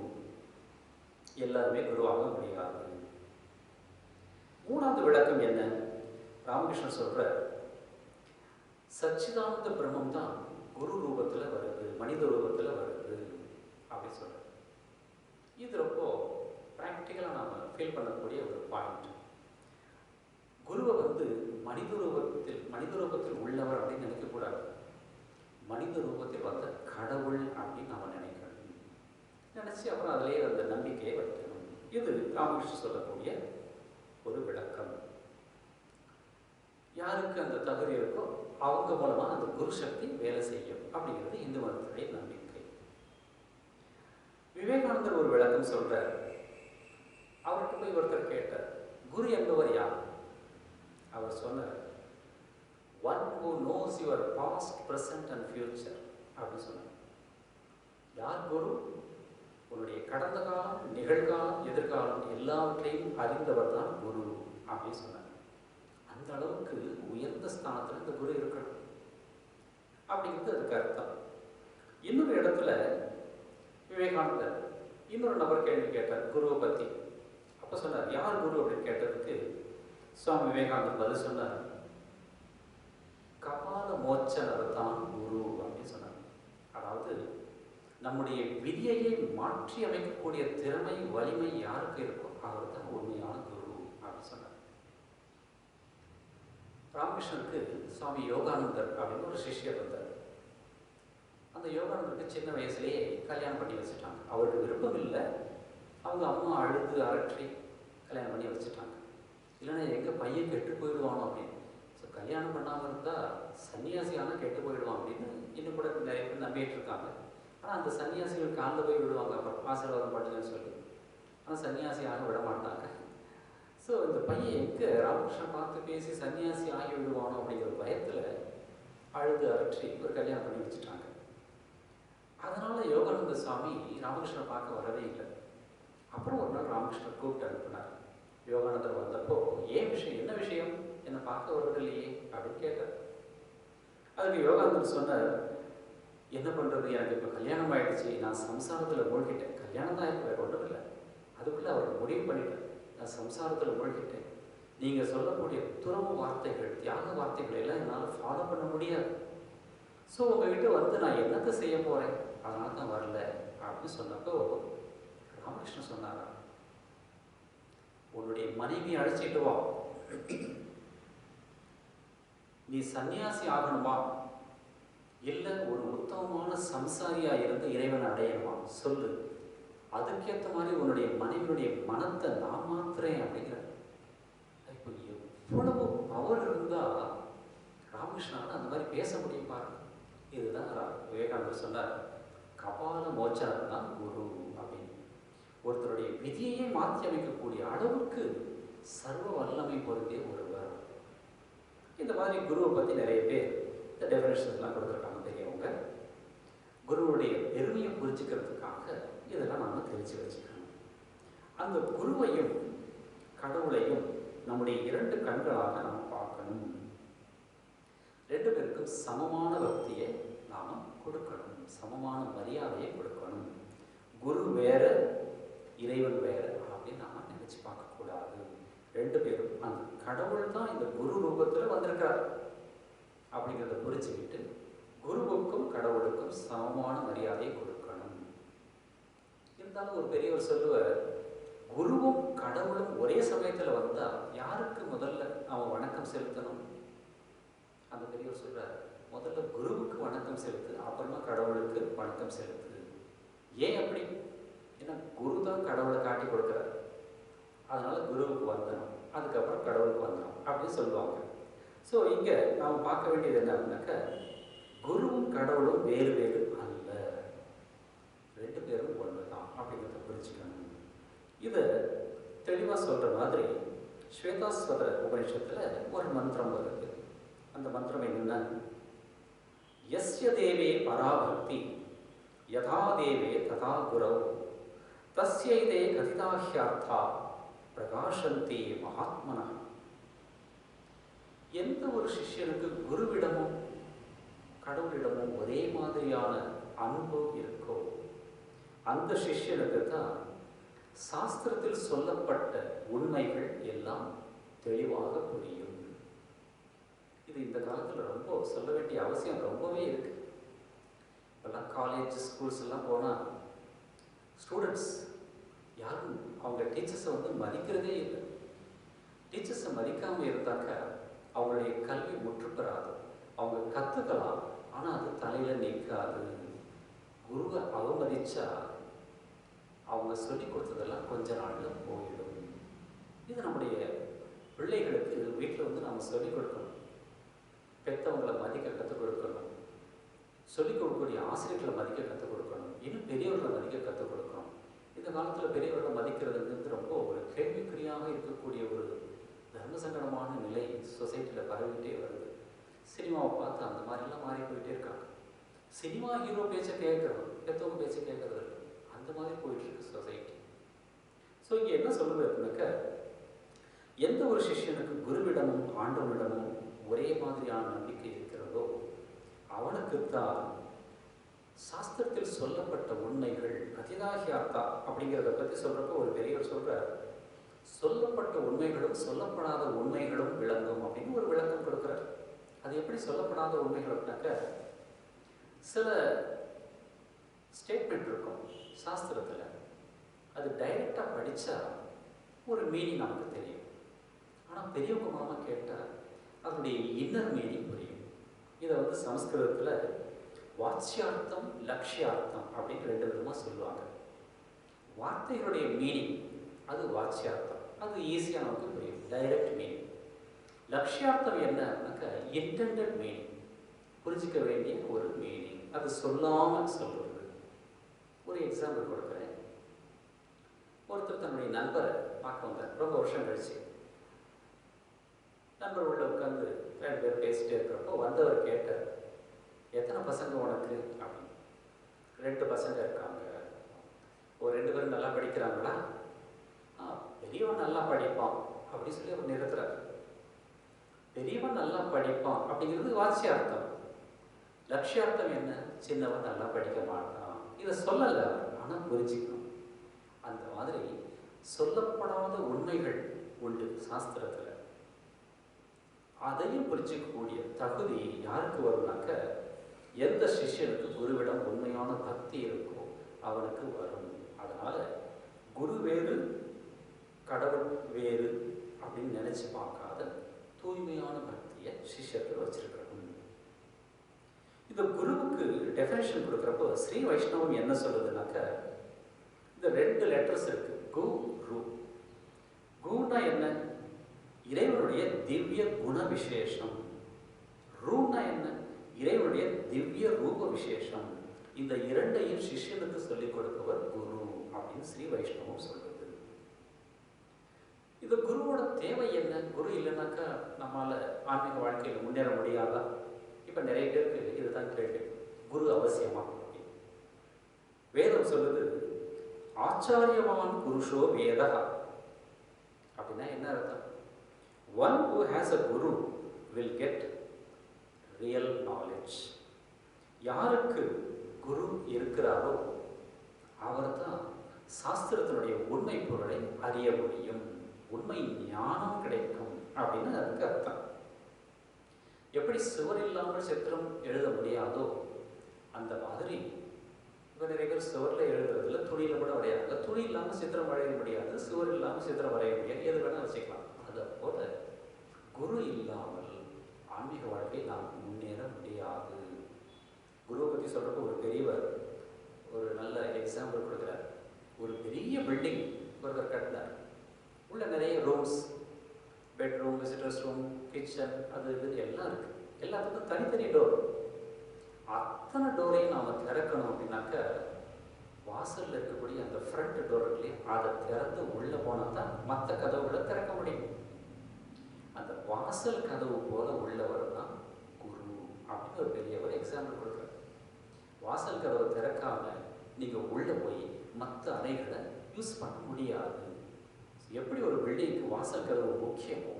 எல்லாருமே குருவாக முடியாது. 3வது விளக்கம் என்ன? ராமகிருஷ்ணன் சொல்ற, சச்சிதானந்த பிரம்மம் தான் குரு ரூபத்தில் வருது, மனித ரூபத்தில் வருது அப்படின்னு சொல்ற. இது ரொம்ப ப்ராக்டிக்கலாக நாம் ஃபீல் பண்ணக்கூடிய ஒரு பாயிண்ட். குருவை மனித ரூபத்தில் உள்ளவர் அப்படின்னு நினைக்கக்கூடாது, மனித ரூபத்தில் வந்த கடவுள் அப்படின்னு நாம் நினைக்கணும். நினச்சி அப்புறம் அதிலேயே அந்த நம்பிக்கையை வைக்கணும். இது ராமகிருஷ்ணன் சொல்லக்கூடிய ஒரு விளக்கம். யாருக்கு அந்த தகுதி இருக்கோ அவங்க மூலமாக அந்த குரு சக்தி வேலை செய்யும் அப்படிங்கிறது இந்து மதத்துடைய நம்பிக்கை. விவேகானந்தர் ஒரு விளக்கம் சொல்றார். அவருக்கு போய் ஒருத்தர் கேட்டார், குரு என்பவர் யார்? அவர் சொன்னார், one who knows your past, present and future அப்படின்னு சொன்னார். யார் குரு? உன்னுடைய கடந்த காலம், நிகழ்காலம், எதிர்காலம் எல்லாவற்றையும் அறிந்தவர் தான் குரு அப்படின்னு சொன்னார். அந்த அளவுக்கு உயர்ந்த ஸ்தானத்தில் இந்த குரு இருக்கணும் அப்படிங்கிறது அதுக்கு அர்த்தம். இன்னொரு இடத்துல விவேகானந்தர் இன்னொரு நபர் கேள்வி கேட்டார் குருவை பற்றி. அப்போ சொன்னார், யார் குரு அப்படின்னு கேட்டதுக்கு சுவாமி விவேகானந்தர் பதில் சொன்னார், கபால மோட்சனர் தான் குரு அப்படின்னு சொன்னார். அதாவது நம்முடைய விதியையே மாற்றி அமைக்கக்கூடிய திறமை, வலிமை யாருக்கு இருக்கோ அவர் தான் உண்மையான குரு அப்படின்னு சொன்னார். ராமகிருஷ்ணனுக்கு சுவாமி யோகானந்தர் அப்படின்னு ஒரு சிஷ்யர் இருந்தார். அந்த யோகானந்தருக்கு சின்ன வயசுலேயே கல்யாணம் பண்ணி வச்சுட்டாங்க. அவருக்கு விருப்பம் இல்லை, அவங்க அம்மா அழுது அரற்றி கல்யாணம் பண்ணி வச்சுட்டாங்க. இல்லைன்னா எங்கள் பையன் கெட்டு போயிடுவானோ அப்படின்னு. ஸோ கல்யாணம் பண்ணாமல் இருந்தால் சன்னியாசியான கெட்டு போயிடுவான் அப்படின்னு இன்னும் கூட நிறைய பேர் நம்பிட்டு இருக்காங்க. ஆனால் அந்த சன்னியாசிகள் காலில் போய் விடுவாங்க, அப்புறம் ஆசீர்வாதம் பண்ணுங்கன்னு சொல்லி. ஆனால் சன்னியாசியாக விட மாட்டாங்க. ஸோ இந்த பையன் எங்கே ராமகிருஷ்ணன் பார்த்து பேசி சன்னியாசி ஆகி விடுவானோ அப்படிங்கிற பயத்தில் அழுது அரற்றி ஒரு கல்யாணம் பண்ணி வச்சுட்டாங்க. அதனால் யோகானந்த சுவாமி ராமகிருஷ்ணனை பார்க்க வரவே இல்லை. அப்புறம் ஒரு நாள் ராமகிருஷ்ணன் கூப்பிட்டு அனுப்பினார். யோகானந்தர் வந்தப்போ, ஏன் விஷயம், என்ன விஷயம், என்னை பார்க்க வரதில்லையே அப்படின்னு கேட்டார். அதுக்கு யோகானந்தர் சொன்னார், என்ன பண்ணுறது, எனக்கு இப்போ கல்யாணம் ஆகிடுச்சு, நான் சம்சாரத்தில் மூழ்கிட்டேன். கல்யாணம் தான் எனக்கு வேறு ஒன்றும் இல்லை, அதுக்குள்ளே அவர் முடிவு பண்ணிட்டேன், நான் சம்சாரத்தில் மூழ்கிட்டேன். நீங்கள் சொல்லக்கூடிய துறவு வார்த்தைகள், தியாக வார்த்தைகள் எல்லாம் என்னால் ஃபாலோ பண்ண முடியாது. ஸோ உங்ககிட்ட நான் என்னத்தை செய்ய போகிறேன், அதனால தான் வரல அப்படின்னு சொன்னப்போ ராமகிருஷ்ணன் சொன்னாரா, உன்னுடைய மனைவி அழைச்சிட்டு வா, நீ சன்னியாசி ஆகணுமா இல்லை ஒரு உத்தமமான சம்சாரியா இருந்து இறைவனை அடையணுமா சொல்லு, அதுக்கேற்ற மாதிரி உன்னுடைய மனைவியுடைய மனத்தை நான் மாத்துறேன் அப்படிங்கிற. இப்போ எவ்வளவு பவர் இருந்தா ராமகிருஷ்ணால அந்த மாதிரி பேச முடியும் பாருங்க. இதுதான் விவேகானந்தர் சொன்னார், கபால மோச்சனம் தான் குரு அப்படின்னு. ஒருத்தருடைய விதியையே மாற்றி அமைக்கக்கூடிய அளவுக்கு சர்வ வல்லமை பொருந்திய ஒருவர். இந்த மாதிரி குருவை பற்றி நிறைய பேர் இந்த டெஃபினேஷன்ஸ்லாம் கொடுத்துருக்காங்க பெரியவங்க. குருவுடைய பெருமையை புரிஞ்சுக்கிறதுக்காக இதெல்லாம் நாம் தெரிஞ்சு வச்சுக்கணும். அந்த குருவையும் கடவுளையும் நம்முடைய 2 கண்களாக நாம் பார்க்கணும். 2 பேருக்கும் சமமான பக்தியை நாம் கொடுக்கணும், சமமான மரியாதையை கொடுக்கணும். குரு வேற, இறைவன் வேற அப்படின்னு நாம் நினைச்சு பார்க்கக்கூடாது. 2 பேரும் அந்த கடவுள் தான் இந்த குரு ரூபத்தில் வந்திருக்கிறார் அப்படிங்கிறத புரிச்சுக்கிட்டு குருவுக்கும் கடவுளுக்கும் சமமான மரியாதையை கொடுக்கணும். இருந்தாலும் ஒரு பெரியவர் சொல்லுவார், குருவும் கடவுளும் ஒரே சமயத்தில் வந்தால் யாருக்கு முதல்ல அவன் வணக்கம் செலுத்தணும்? அந்த பெரியவர் சொல்றார், முதல்ல குருவுக்கு வணக்கம் செலுத்து, அப்புறமா கடவுளுக்கு வணக்கம் செலுத்து. ஏன் அப்படி? ஏன்னா குரு தான் கடவுளை காட்டி கொடுக்குறார், அதனால குருவுக்கு வந்தனம், அதுக்கப்புறம் கடவுளுக்கு வந்தனம் அப்படின்னு சொல்லுவாங்க. ஸோ இங்கே நாம் பார்க்க வேண்டியது என்னன்னாக்க, குருவும் கடவுளும் வேறு வேறு அல்ல, 2 பேரும் ஒன்று தான் அப்படிங்கிறத புரிஞ்சுக்கணும். இதை தெளிவாக சொல்கிற மாதிரி ஸ்வேதாஸ்வத உபநிஷத்தில் ஒரு மந்திரம் வருது. அந்த மந்திரம் என்னன்னா, யஸ்ய தேவே பராபக்தி யதா தேவே ததா குரவ் தஸ்யைதே கதிதாஹ்யார்த்தா பிரகாசந்தி மகாத்மனா. எந்த ஒரு சிஷ்யனுக்கு குருவிடமும் கடவுளிடமும் ஒரே மாதிரியான அன்பு இருக்கோ அந்த சிஷ்யனுக்கு தான் சாஸ்திரத்தில் சொல்லப்பட்ட உண்மைகள் எல்லாம் தெளிவாக புரியும். இது இந்த காலத்தில் ரொம்ப சொல்ல வேண்டிய அவசியம் ரொம்பவே இருக்கு. இப்பெல்லாம் காலேஜ் ஸ்கூல்ஸ் எல்லாம் போனால் ஸ்டூடெண்ட்ஸ் யாரும் அவங்க டீச்சர்ஸை மதிக்கிறதே இல்லை. டீச்சர்ஸை மதிக்காமல் இருந்தாக்க அவங்களுடைய கல்வி முற்றுப்பெறாது. அவங்க கற்றுக்கலாம், ஆனால் அது தலையில் நிற்காது. குருவை அவமதிச்சா அவங்க சொல்லி கொடுத்ததெல்லாம் கொஞ்ச நாளில் போயிடும். இது நம்முடைய பிள்ளைகளுக்கு வீட்டில் நம்ம சொல்லிக் கொடுக்கணும். பெற்றவங்களை மதிக்க கற்றுக் கொடுக்கணும், சொல்லிக் கொடுக்கக்கூடிய ஆசிரியர்களை மதிக்க கற்றுக் கொடுக்கணும், இன்னும் பெரியவர்களை மதிக்க கற்றுக் கொடுக்கணும். இந்த காலத்தில் பெரியவர்களை மதிக்கிறதுங்கிறது ரொம்ப ஒரு கேள்விக்குறியாக இருக்கக்கூடிய ஒரு தர்ம சங்கடமான நிலை சொசைட்டியில் பரவிட்டே வருது. சினிமாவை பார்த்து அந்த மாதிரிலாம் மாறி போயிட்டே இருக்காங்க. சினிமா ஹீரோ பேச்சை கேட்குறோம், பெற்றவங்க பேச்சை கேட்கறது இல்லை. அந்த மாதிரி போயிட்டு இருக்கு சொசைட்டி. ஸோ இங்கே என்ன சொல்லுது அப்படின்னாக்க, எந்த ஒரு சிஷ்யனுக்கு குருவிடமும் ஆண்டவனிடமும் ஒரே மாதிரியான நம்பிக்கை இருக்கிறதோ அவனுக்குத்தான் சாஸ்திரத்தில் சொல்லப்பட்ட உண்மைகள் கதிதாஹ்யார்த்தா அப்படிங்கிறத பற்றி சொல்றப்போ ஒரு பெரியவர் சொல்றார், சொல்லப்பட்ட உண்மைகளும் சொல்லப்படாத உண்மைகளும் விளங்கும் அப்படின்னு ஒரு விளக்கம் கொடுக்குறார். அது எப்படி சொல்லப்படாத உண்மைகள் அப்படின்னாக்க, சில ஸ்டேட்மெண்ட் இருக்கும் சாஸ்திரத்தில், அது டைரெக்டாக படித்தா ஒரு மீனிங் நமக்கு தெரியும். ஆனால் பெரியவங்க மூலமாக கேட்டால் அதனுடைய இன்னர் மீனிங் புரியும். இதை சமஸ்கிருதத்தில் வாட்சியார்த்தம் லட்சியார்த்தம் அப்படின்னு 2 விதமாக சொல்லுவாங்க. வார்த்தைகளுடைய மீனிங் அது வாட்சியார்த்தம், அது ஈஸியாக நமக்கு புரியும், டைரக்ட் மீனிங். லட்சியார்த்தம் என்ன அப்படின்னாக்கா இன்டெண்டட் மீனிங், புரிஞ்சிக்க வேண்டிய ஒரு மீனிங், அது சொல்லாமல் சொல்கிறது. ஒரு எக்ஸாம்பிள் கொடுக்குறேன். ஒருத்தர் தன்னுடைய நண்பரை பார்க்க வந்தார், ரொம்ப வருஷம் கழிச்சு. நண்பர் உள்ள உட்காந்து 2 பேர் பேசிட்டே இருக்கிறப்போ வந்தவர் கேட்டார், எத்தனை பசங்க உனக்கு அப்படின்னு. 2 பசங்க இருக்காங்க. ஒரு 2 பேரும் நல்லா படிக்கிறாங்களா? பெரியவன் நல்லா படிப்பான் அப்படின்னு சொல்லி அவர் நிறுத்துறார். பெரியவன் நல்லா படிப்பான் அப்படிங்கிறது வாட்சியார்த்தம். லட்சியார்த்தம் என்ன? சின்னவன் நல்லா படிக்க மாட்டான். இதை சொல்லலை, ஆனால் புரிஞ்சுக்கணும். அந்த மாதிரி சொல்லப்படாத உண்மைகள் உண்டு சாஸ்திரத்தில். அதையும் புரிஞ்சிக்கக்கூடிய தகுதி யாருக்கு வரும்னாக்க, எந்த சிஷ்யனுக்கு குருவிடம் உண்மையான பக்தி இருக்கோ அவனுக்கு வரும். அதனால குரு வேறு கடவுள் வேறு அப்படின்னு நினைச்சு பார்க்காத தூய்மையான பக்தியை சிஷ்யர்கள் வச்சிருக்கணும். இந்த குருவுக்கு டெஃபினேஷன் கொடுக்குறப்போ ஸ்ரீ வைஷ்ணவம் என்ன சொல்லுதுனாக்க, இந்த 2 லெட்டர்ஸ் இருக்கு, கு ரு. குனா என்ன? இறைவனுடைய திவ்ய குண விசேஷம். ரூனா என்ன? இறைவனுடைய திவ்ய ரூப விசேஷம். இந்த இரண்டையும் சிஷ்யனுக்கு சொல்லிக் கொடுப்பவர் குரு அப்படின்னு ஸ்ரீ வைஷ்ணவம் சொல்லுது. இந்த குருவோட தேவை என்ன? குரு இல்லைன்னாக்கா நம்மளால ஆன்மீக வாழ்க்கையில் முன்னேற முடியாதா? இப்போ நிறைய பேருக்கு இதுதான் கேள்வி, குரு அவசியமா? வேதம் சொல்லுது, ஆச்சாரியவான் புருஷோ வேதா. அப்படின்னா என்ன அர்த்தம்? One who has a guru will get real knowledge. யாருக்கு குரு இருக்கிறாரோ அவர்தான் சாஸ்திரத்தினுடைய உண்மை பொருளை அறிய முடியும், உண்மை ஞானம் கிடைக்கும் அப்படின்னு அதுக்கு அர்த்தம். எப்படி சுவர் இல்லாமல் சித்திரம் எழுத முடியாதோ அந்த மாதிரி இப்போ நிறைய பேர் சுவரில் எழுதுறதுல துணியில் கூட வரையாங்க. துணி இல்லாமல் சித்திரம் வரைய முடியாது, சுவர் இல்லாமல் சித்திரம் வரைய முடியாது, எது வேணால் வச்சுக்கலாம். அதை போல குரு இல்லாமல் ஆன்மீக வாழ்க்கை நாம் முன்னேற முடியாது. குருவை பற்றி சொல்கிறப்ப ஒரு பெரியவர் ஒரு நல்ல எக்ஸாம்பிள் கொடுக்குறார். ஒரு பெரிய பில்டிங் ஒருவர் கட்டினார். உள்ள நிறைய rooms, bedroom, visitors room, kitchen, அது இது எல்லாம் இருக்குது. எல்லாத்துக்கும் தனித்தனி டோர். அத்தனை டோரையும் நாம் திறக்கணும் அப்படின்னாக்க வாசலில் இருக்கக்கூடிய அந்த ஃப்ரண்ட் டோர் இல்லையா, அதை திறந்து உள்ளே போனால் தான் மற்ற கதவுகளை திறக்க முடியும். அந்த வாசல் கதவு போல உள்ளவர் தான் குரு அப்படின்னு ஒரு பெரிய ஒரு எக்ஸாம்பிள் கொடுக்குறாரு. வாசல் கதவை திறக்காம நீங்கள் உள்ளே போய் மற்ற அறைகளை யூஸ் பண்ண முடியாது. எப்படி ஒரு பில்டிங்க்கு வாசல் கதவு முக்கியமோ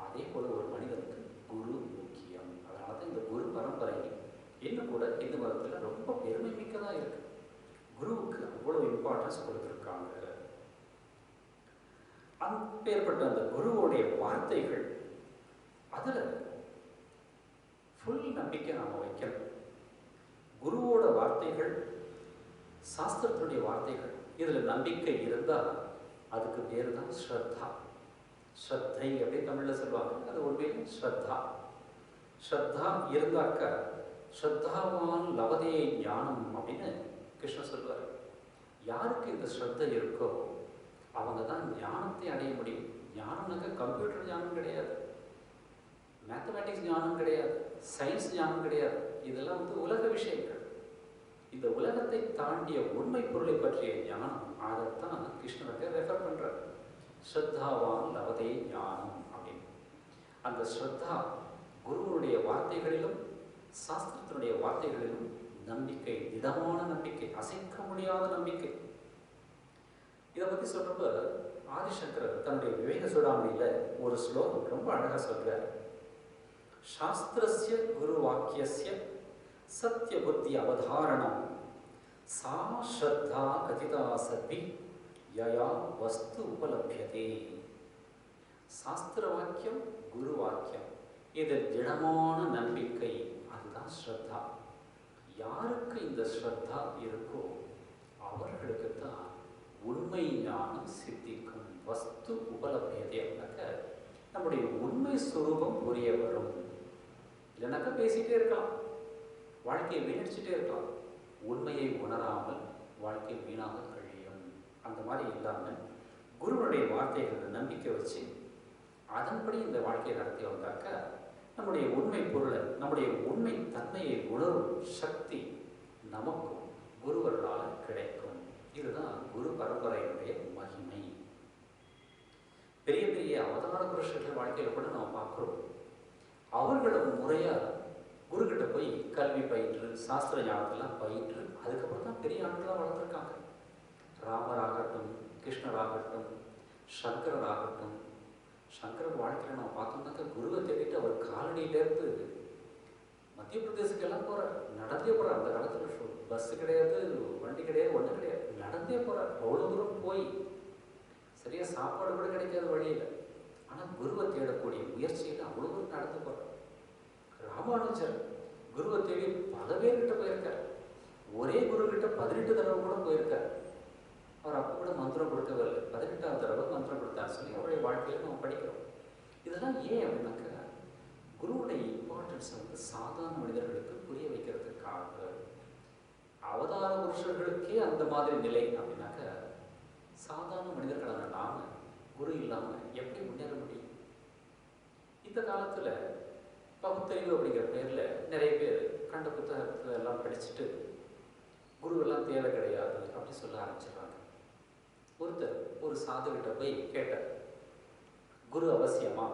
அதே போல் ஒரு மனிதனுக்கு குரு முக்கியம். அதனால தான் இந்த குரு பரம்பரை இன்னும் கூட இந்து மதத்தில் ரொம்ப பெருமை மிக்கதாக இருக்கு. குருவுக்கு அவ்வளோ இம்பார்ட்டன்ஸ் கொடுத்துருக்காங்க. அப்பேற்பட்ட அந்த குருவோடைய வார்த்தைகள், அதில் ஃபுல் நம்பிக்கை நாம் வைக்கணும். குருவோட வார்த்தைகள், சாஸ்திரத்தினுடைய வார்த்தைகள், இதில் நம்பிக்கை இருந்தால் அதுக்கு பேர் தான் ஸ்ரத்தா. ஸ்ரத்தை அப்படின்னு தமிழில் சொல்லுவாங்க, அது உண்மையிலே ஸ்ரத்தா. ஸ்ரத்தா இருந்தாக்க ஸ்ரத்தாவான் லவதே ஞானம் அப்படின்னு கிருஷ்ணர் சொல்வார். யாருக்கு இந்த ஸ்ரத்தை இருக்கோ அவங்க தான் ஞானத்தை அடைய முடியும். ஞானம்னாக்க கம்ப்யூட்டர் ஞானம் கிடையாது, மேத்தமேட்டிக்ஸ் ஞானம் கிடையாது, சயின்ஸ் ஞானம் கிடையாது. இதெல்லாம் உலக விஷயங்கள். இந்த உலகத்தை தாண்டிய உண்மை பொருளை பற்றிய ஞானம், அதைத்தான் கிருஷ்ணருக்கு ரெஃபர் பண்றார். ஸ்ரத்தாவான் லவதே ஞானம் அப்படின்னு. அந்த ஸ்ரத்தா குருவனுடைய வார்த்தைகளிலும் சாஸ்திரத்தினுடைய வார்த்தைகளிலும் நம்பிக்கை, திடமான நம்பிக்கை, அசைக்க முடியாத நம்பிக்கை. இதை பற்றி சொல்றப்ப ஆதிசங்கரர் தன்னுடைய விவேக சூடாமணியில ஒரு ஸ்லோகம் ரொம்ப அழகா சொல்றார். சாஸ்திரஸ்ய குரு வாக்கியஸ்ய சத்ய புத்தி அவதாரணம் சா ஸ்ரத்தா கதிதா சத்வி யயா வஸ்து உபலப்யதே. சாஸ்திர வாக்கியம், குரு வாக்கியம், இது திடமான நம்பிக்கை, அதுதான் ஸ்ரத்தா. யாருக்கு இந்த ஸ்ரத்தா இருக்கோ அவர்களுக்கு தான் உண்மை ஞானம் சித்திக்கும். வஸ்து உபலப்யதே அப்படின்னாக்க நம்முடைய உண்மை சுரூபம் புரிய வரும். இல்லைனாக்கா பேசிகிட்டே இருக்கலாம், வாழ்க்கையை வீணடிச்சுட்டே இருக்கலாம். உண்மையை உணராமல் வாழ்க்கை வீணாக கழியும். அந்த மாதிரி இல்லாமல் குருவனுடைய வார்த்தைகளை நம்பிக்கை வச்சு அதன்படி இந்த வாழ்க்கையை நடத்தி வந்தாக்க நம்முடைய உண்மை பொருளை, நம்முடைய உண்மை தன்மையை உணரும் சக்தி நமக்கும் குருவர்களால் கிடைக்கும். இதுதான் குரு பரம்பரையினுடைய மகிமை. பெரிய பெரிய அவதார புருஷர்கள் வாழ்க்கையில் கூட நாம் பார்க்குறோம். அவர்களும் முறையாக குருக்கிட்ட போய் கல்வி பயின்று, சாஸ்திர ஞானத்தெல்லாம் பயின்று, அதுக்கப்புறம் தான் பெரிய ஆட்களாக வளர்ந்துருக்காங்க. ராமராகட்டும், கிருஷ்ணராகட்டும், சங்கரராகட்டும். சங்கரர் வாழ்க்கையில் நம்ம பார்த்தோம்னாக்கா குருவை தேடிட்டு அவர் காலடியிலேருந்து மத்திய பிரதேசத்துக்கெல்லாம் போகிறார், நடந்தே போகிறார். அந்த காலத்தில் பஸ்ஸு கிடையாது, வண்டி கிடையாது, ஒன்றும் கிடையாது, நடந்தே போகிறார். அவ்வளோ தூரம் போய் சரியாக சாப்பாடு கூட கிடைக்காத வழியில், ஆனால் குருவை தேடக்கூடிய முயற்சியில் அவ்வளோ தூரம் நடந்து போகிறார். ராமானுஜர் குருவை தேடி பல பேர்கிட்ட போயிருக்கார். ஒரே குரு கிட்ட 18 தடவை கூட போயிருக்கார். அவர் அப்போ கூட மந்திரம் கொடுக்கவே இல்லை, 18ஆவது தடவை மந்திரம் கொடுத்தார் சொல்லி அவருடைய வாழ்க்கையில் நம்ம படிக்கிறோம். இதெல்லாம் ஏன் அப்படின்னாக்க குருவுடைய இம்பார்ட்டன்ஸை சாதாரண மனிதர்களுக்கு புரிய வைக்கிறதுக்காக. அவதார புருஷர்களுக்கே அந்த மாதிரி நிலை அப்படின்னாக்க சாதாரண மனிதர்களான நாம குரு இல்லாமல் எப்படி முன்னேற முடியும்? இந்த காலத்தில் பகுத்தறிவு அப்படிங்கிற பேரில் நிறைய பேர் கண்ட புத்தகத்தில் எல்லாம் படிச்சுட்டு குருவெல்லாம் தேவை கிடையாது அப்படி சொல்ல ஆரம்பிச்சிடுறாங்க. ஒருத்தர் ஒரு சாதுகிட்ட போய் கேட்டார், குரு அவசியமா?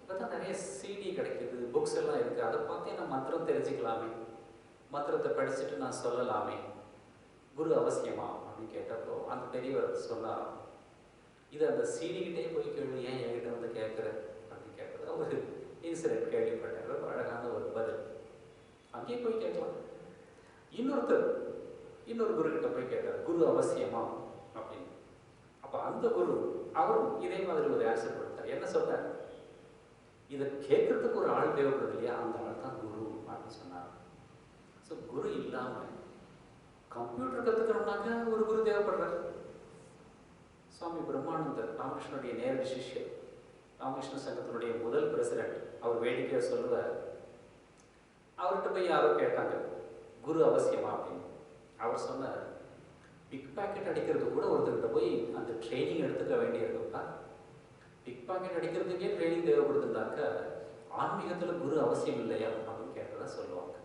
இப்போ தான் நிறைய சிடி கிடைக்கிது, புக்ஸ் எல்லாம் இருக்குது, அதை பார்த்தே நான் மந்திரம் தெரிஞ்சுக்கலாமே, மந்திரத்தை படிச்சுட்டு நான் சொல்லலாமே, குரு அவசியமா அப்படின்னு கேட்டப்போ அந்த பெரியவர் சொன்னார், இது அந்த சிடிக்கிட்டே போய் கேள்வி, ஏன் என்கிட்ட வந்து கேட்குற அப்படின்னு கேட்குறது ஒரு இன்சிடென்ட் கேள்விப்பட்டார். ரொம்ப அழகான ஒரு பதில். அங்கேயே போய் கேட்கலாம். இன்னொருத்தர் இன்னொரு குரு கிட்ட போய் கேட்டார், குரு அவசியமா அப்படின்னு. அப்போ அந்த குரு அவரும் இதே மாதிரி ஒரு ஆன்சர் கொடுத்தார். என்ன சொன்னார்? இதை கேட்கறதுக்கு ஒரு ஆள் தேவைப்படுது இல்லையா, அந்த ஆள் தான் குரு அப்படின்னு சொன்னார். ஸோ குரு இல்லாமல் கம்ப்யூட்டர் கற்றுக்கணும்னாக்க ஒரு குரு தேவைப்படுறார். சுவாமி பிரம்மானந்தர், ராமகிருஷ்ணனுடைய நேரடி சிஷ்யர், ராமகிருஷ்ண சங்கத்தினுடைய முதல் பிரசிடென்ட், அவர் வேடிக்கையாக சொல்லுவார், அவர்கிட்ட போய் யாரோ கேட்டாங்க, குரு அவசியமா அப்படின்னு. அவர் சொன்னார், பிக் பாக்கெட் அடிக்கிறது கூட ஒருத்தர்கிட்ட போய் அந்த ட்ரைனிங் எடுத்துக்க வேண்டியிருக்குப்பா. பிக் பாக்கெட் அடிக்கிறதுக்கே ட்ரைனிங் தேவைப்படுதுனாக்க ஆன்மீகத்தில் குரு அவசியம் இல்லையா அப்படின்னு கேட்டதா சொல்லுவாங்க.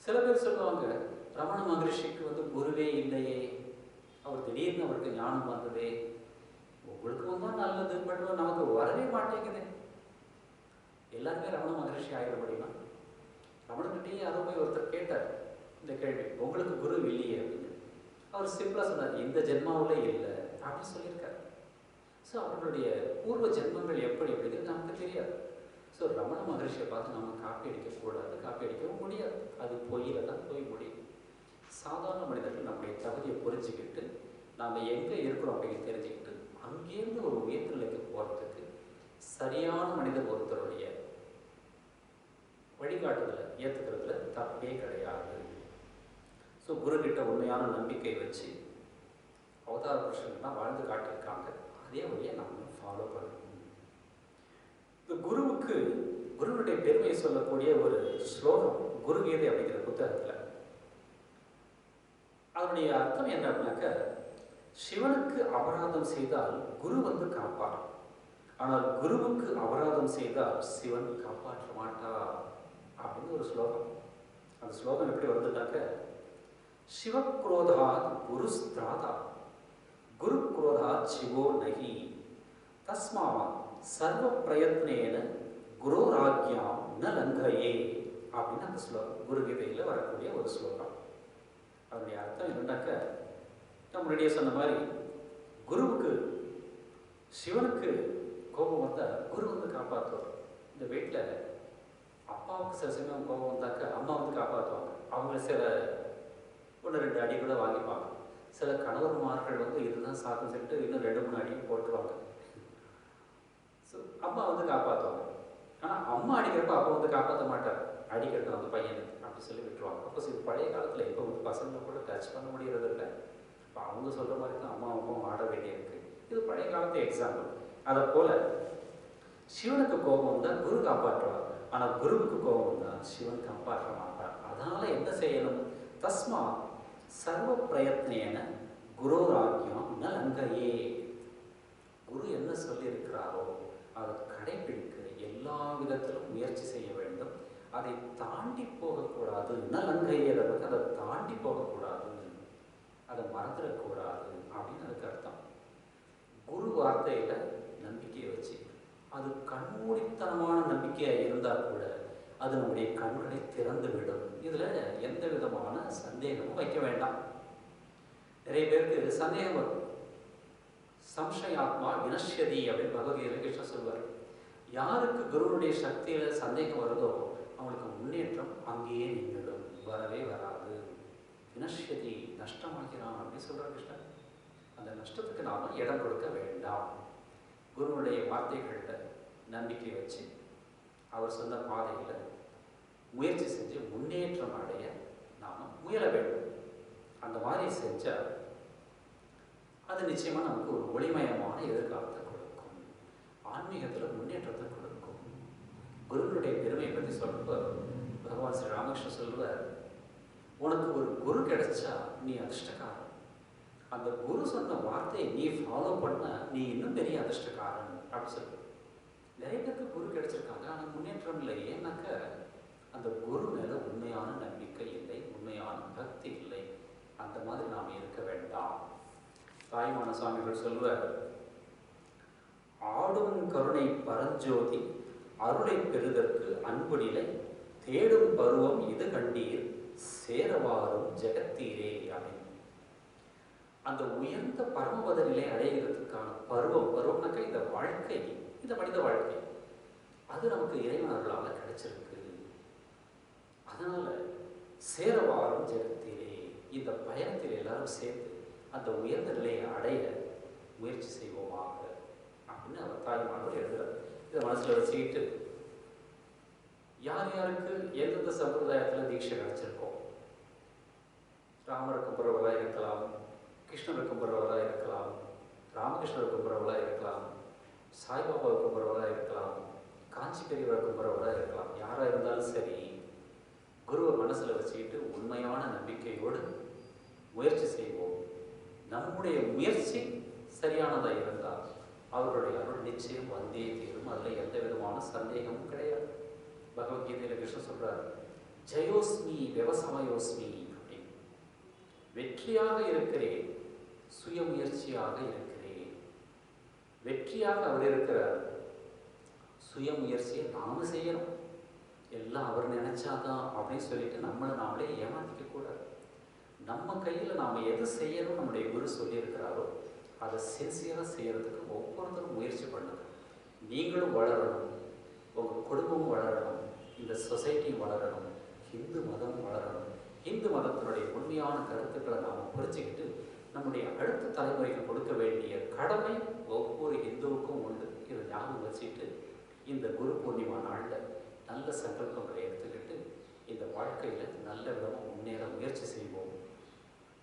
சில பேர் சொல்லுவாங்க, ரமண மகரிஷிக்கு வந்து குருவே இல்லையே, அவர் திடீர்னு அவருக்கு ஞானம் வந்ததே, உங்களுக்கு வந்தால் நல்லது, பட் நமக்கு வரவே மாட்டேங்குது. எல்லாருமே ரமண மகரிஷி ஆகிட முடியுமா? ரமணன்கிட்டயே யாரோ போய் ஒருத்தர் கேட்டார் இந்த கேள்வி, உங்களுக்கு குரு இல்லையே அப்படின்னு. அவர் சிம்பிளாக சொன்னார், இந்த ஜென்மாவில் இல்லை அப்படின்னு சொல்லியிருக்காரு. ஸோ அவர்களுடைய பூர்வ ஜென்மங்கள் எப்படி அப்படிங்கிறது நமக்கு தெரியாது. ஸோ ரமண மகரிஷியை பார்த்து நம்ம காப்பி அடிக்கக்கூடாது, காப்பி அடிக்கவும் முடியாது, அது பொய்யில தான் போய் முடியும். சாதாரண மனிதர்கள் நம்முடைய தகுதியை புரிஞ்சுக்கிட்டு நாம் எங்கே இருக்கிறோம் அப்படின்னு தெரிஞ்சுக்கிட்டு அங்கேருந்து ஒரு உயர்ந்த நிலைக்கு போகிறதுக்கு சரியான மனிதர் ஒருத்தருடைய வழிகாட்டுதலை ஏற்றுக்கிறதுல தப்பே கிடையாது. ஸோ குருக்கிட்ட உண்மையான நம்பிக்கை வச்சு அவதார புருஷன்லாம் வாழ்ந்து காட்டியிருக்காங்க, அதே வழியை நம்ம ஃபாலோ பண்ணணும். இந்த குருவுக்கு குருவுடைய பெருமையை சொல்லக்கூடிய ஒரு ஸ்லோகம் குருகீதை அப்படிங்கிற புத்தகத்தில். அதனுடைய அர்த்தம் என்ன அப்படின்னாக்க, சிவனுக்கு அபராதம் செய்தால் குரு வந்து காப்பார், ஆனால் குருவுக்கு அபராதம் செய்தால் சிவன் காப்பாற்ற மாட்டார் அப்படின்னு ஒரு ஸ்லோகம். அந்த ஸ்லோகம் எப்படி வருதுனாக்க, சிவக்ரோதாத் குரு ஸ்திராதா குரு குரோதாத் சிவோ நகி தஸ்மாத் சர்வ பிரயத்னேன குரோராக்யாம் ந லங்கயே அப்படின்னு அந்த ஸ்லோகம் குருகீதையில் வரக்கூடிய ஒரு ஸ்லோகம். அதனுடைய அர்த்தம் என்னன்னாக்க, நம்மளுடைய சொன்ன மாதிரி குருவுக்கு சிவனுக்கு கோபம் வந்தால் குரு வந்து காப்பாற்றுவார். இந்த வீட்டில் அப்பாவுக்கு சில சமயம் கோபம் வந்தாக்க அம்மா வந்து காப்பாற்றுவாங்க. அவங்க சில 1-2 அடி கூட வாங்கிப்பாங்க. சில கணவர்மார்கள் வந்து இதுதான் சாக்குன்னு சொல்லிட்டு இன்னும் 2-3 அடியும் போட்டுருவாங்க. ஸோ அம்மா வந்து காப்பாற்றுவாங்க. ஆனால் அம்மா அடிக்கிறப்ப அப்பா வந்து காப்பாற்ற மாட்டார், அடிக்கிறத வந்து பையனுக்கு அப்படி சொல்லி விட்டுருவாங்க. அப்போ இது பழைய காலத்தில் இப்போ வந்து பசங்களை கூட டச் பண்ண முடியறது இல்லை. இப்போ அவங்க சொல்கிற மாதிரி தான் அம்மா அப்பாவும் ஆட வேண்டியிருக்கு. இது பழைய காலத்து எக்ஸாம்பிள். அதை போல் சிவனுக்கு கோபம் வந்தால் குரு காப்பாற்றுவார், ஆனால் குருவுக்கு கோபம் வந்தால் சிவன் காப்பாற்ற மாட்டார். அதனால் என்ன செய்யணும்? தஸ்மா சர்வ பிரயத்னேன குரோராக்யம் ந லங்கயே. குரு என்ன சொல்லியிருக்கிறாரோ அதை கடைபிடிக்க எல்லா விதத்திலும் முயற்சி செய்ய வேண்டும். அதை தாண்டி போகக்கூடாது. ந லங்கையே, அதை தாண்டி போகக்கூடாது, அதை மறந்துடக்கூடாது அப்படின்னு அதுக்கு அர்த்தம். குரு வார்த்தையில் நம்பிக்கையை வச்சு அது கண்மூடித்தனமான நம்பிக்கையாக இருந்தால் கூட அது நம்முடைய கண்களை திறந்து விடும். இதில் எந்த விதமான சந்தேகமும் வைக்க வேண்டாம். நிறைய பேருக்கு சந்தேகம் வரும். சம்சயாத்மா வினஷ்யதி அப்படின்னு பகவத்கீதை கிருஷ்ணர் சொல்வார். யாருக்கு குருவுடைய சக்தியில் சந்தேகம் வருதோ அவங்களுக்கு முன்னேற்றம் அங்கேயே நின்றுடும், வரவே வராது. வினஷ்யதி, நஷ்டமாகிறான் அப்படின்னு சொல்கிறார் கிருஷ்ணர். அந்த நஷ்டத்துக்கு நாம் இடம் கொடுக்க வேண்டாம். குருவுடைய வார்த்தைகளில் நம்பிக்கை வச்சு அவர் சொன்ன பாதையில் முயற்சி செஞ்சு முன்னேற்றம் அடைய நாம் முயல வேண்டும். அந்த மாதிரி செஞ்சால் அது நிச்சயமாக நமக்கு ஒரு ஒளிமயமான எதிர்காலத்தை கொடுக்கும், ஆன்மீகத்தில் முன்னேற்றத்தை கொடுக்கும். குருவினுடைய பெருமையை பற்றி சொல்றப்ப பகவான் ஸ்ரீ ராமகிருஷ்ணன் சொல்லுவார், உனக்கு ஒரு குரு கிடைச்சா நீ அதிர்ஷ்டக்காரன். அந்த குரு சொன்ன வார்த்தையை நீ ஃபாலோ பண்ண நீ இன்னும் பெரிய அதிர்ஷ்டக்காரன் அப்படின்னு சொல்லு. நிறைய பேருக்கு குரு கிடைச்சிருக்காங்க, ஆனால் முன்னேற்றம் இல்லை. ஏன்னாக்க அந்த குரு மேலே உண்மையான நம்பிக்கை இல்லை, உண்மையான பக்தி இல்லை. அந்த மாதிரி நாம் இருக்க வேண்டாம். தாய்மான சுவாமிகள் சொல்வார், ஆடும் கருணை பரஞ்சோதி அருளை பெறுதற்கு அன்பு நிலை தேடும் பருவம் இது கண்டீர் சேரவாரும் ஜெகத்தீரே அப்படின்னு. அந்த உயர்ந்த பரமபத நிலை அடைகிறதுக்கான பருவம்னாக்கா இந்த வாழ்க்கை, இந்த மனித வாழ்க்கை, அது நமக்கு இறைவன் அருளால் கிடைச்சிருக்கு. அதனால சேரவாரும் ஜெகத்தீரே, இந்த பயணத்தில் எல்லாரும் சேர்ந்து அந்த உயர்ந்த நிலையை அடைய முயற்சி செய்வோமாக அப்படின்னு அவர் தாய்மானவர் எழுதுறார். இதை மனசில் வச்சுக்கிட்டு யார் யாருக்கு எந்தெந்த சம்பிரதாயத்தில் தீட்சை கிடைச்சிருக்கோம், ராமர் கும்பிட்றவர்களாக இருக்கலாம், கிருஷ்ணர் கும்பிட்றவர்களாக இருக்கலாம், ராமகிருஷ்ணர் கும்பிட்றவர்களாக இருக்கலாம், சாய்பாபாவை கும்பிட்றவர்களாக இருக்கலாம், காஞ்சி பெரியவர் கும்பிட்றவர்களாக இருக்கலாம். யாராக இருந்தாலும் சரி, குருவை மனசில் வச்சுக்கிட்டு உண்மையான நம்பிக்கையோடு முயற்சி செய்வோம். நம்முடைய முயற்சி சரியானதாக இருந்தால் அவருடைய அருள் நிச்சயம் வந்தே தீரும். அதில் எந்த விதமான சந்தேகமும் கிடையாது. பகவத்கீதையில் கிருஷ்ணன் சொல்றார், ஜயோஸ்மி விவசாயோஸ்மி அப்படின்னு. வெற்றியாக இருக்கிறேன், சுயமுயற்சியாக இருக்கிறேன். வெற்றியாக அவர் இருக்கிறார், சுயமுயற்சியை நாம செய்யணும். எல்லாம் அவர் நினைச்சாதான் அப்படின்னு சொல்லிட்டு நம்மளை நாமளே ஏமாத்திக்க கூடாது. நம்ம கையில் நாம் எது செய்யணும் நம்முடைய குரு சொல்லியிருக்கிறாரோ அதை சின்சியராக செய்யறதுக்கு ஒவ்வொருத்தரும் முயற்சி பண்ணுங்க. நீங்களும் வளரணும், உங்கள் குடும்பமும் வளரணும், இந்த சொசைட்டியும் வளரணும், ஹிந்து மதமும் வளரணும். ஹிந்து மதத்தினுடைய உண்மையான கருத்துக்களை நாம் புரிஞ்சுக்கிட்டு நம்முடைய அடுத்த தலைமுறைக்கு கொடுக்க வேண்டிய கடமை ஒவ்வொரு இந்துவுக்கும் உண்டு. இதை ஞாபகம் வச்சுக்கிட்டு இந்த குரு பூர்ணிமா நாளில் நல்ல சங்கல்பங்களை எடுத்துக்கிட்டு இந்த வாழ்க்கையில் நல்ல விதமாக முன்னேற முயற்சி செய்வோம்.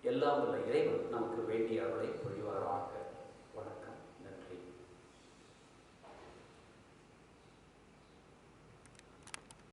எல்லாம் உள்ள இறைவன் நமக்கு வேண்டிய அருளை பொழிவாராக.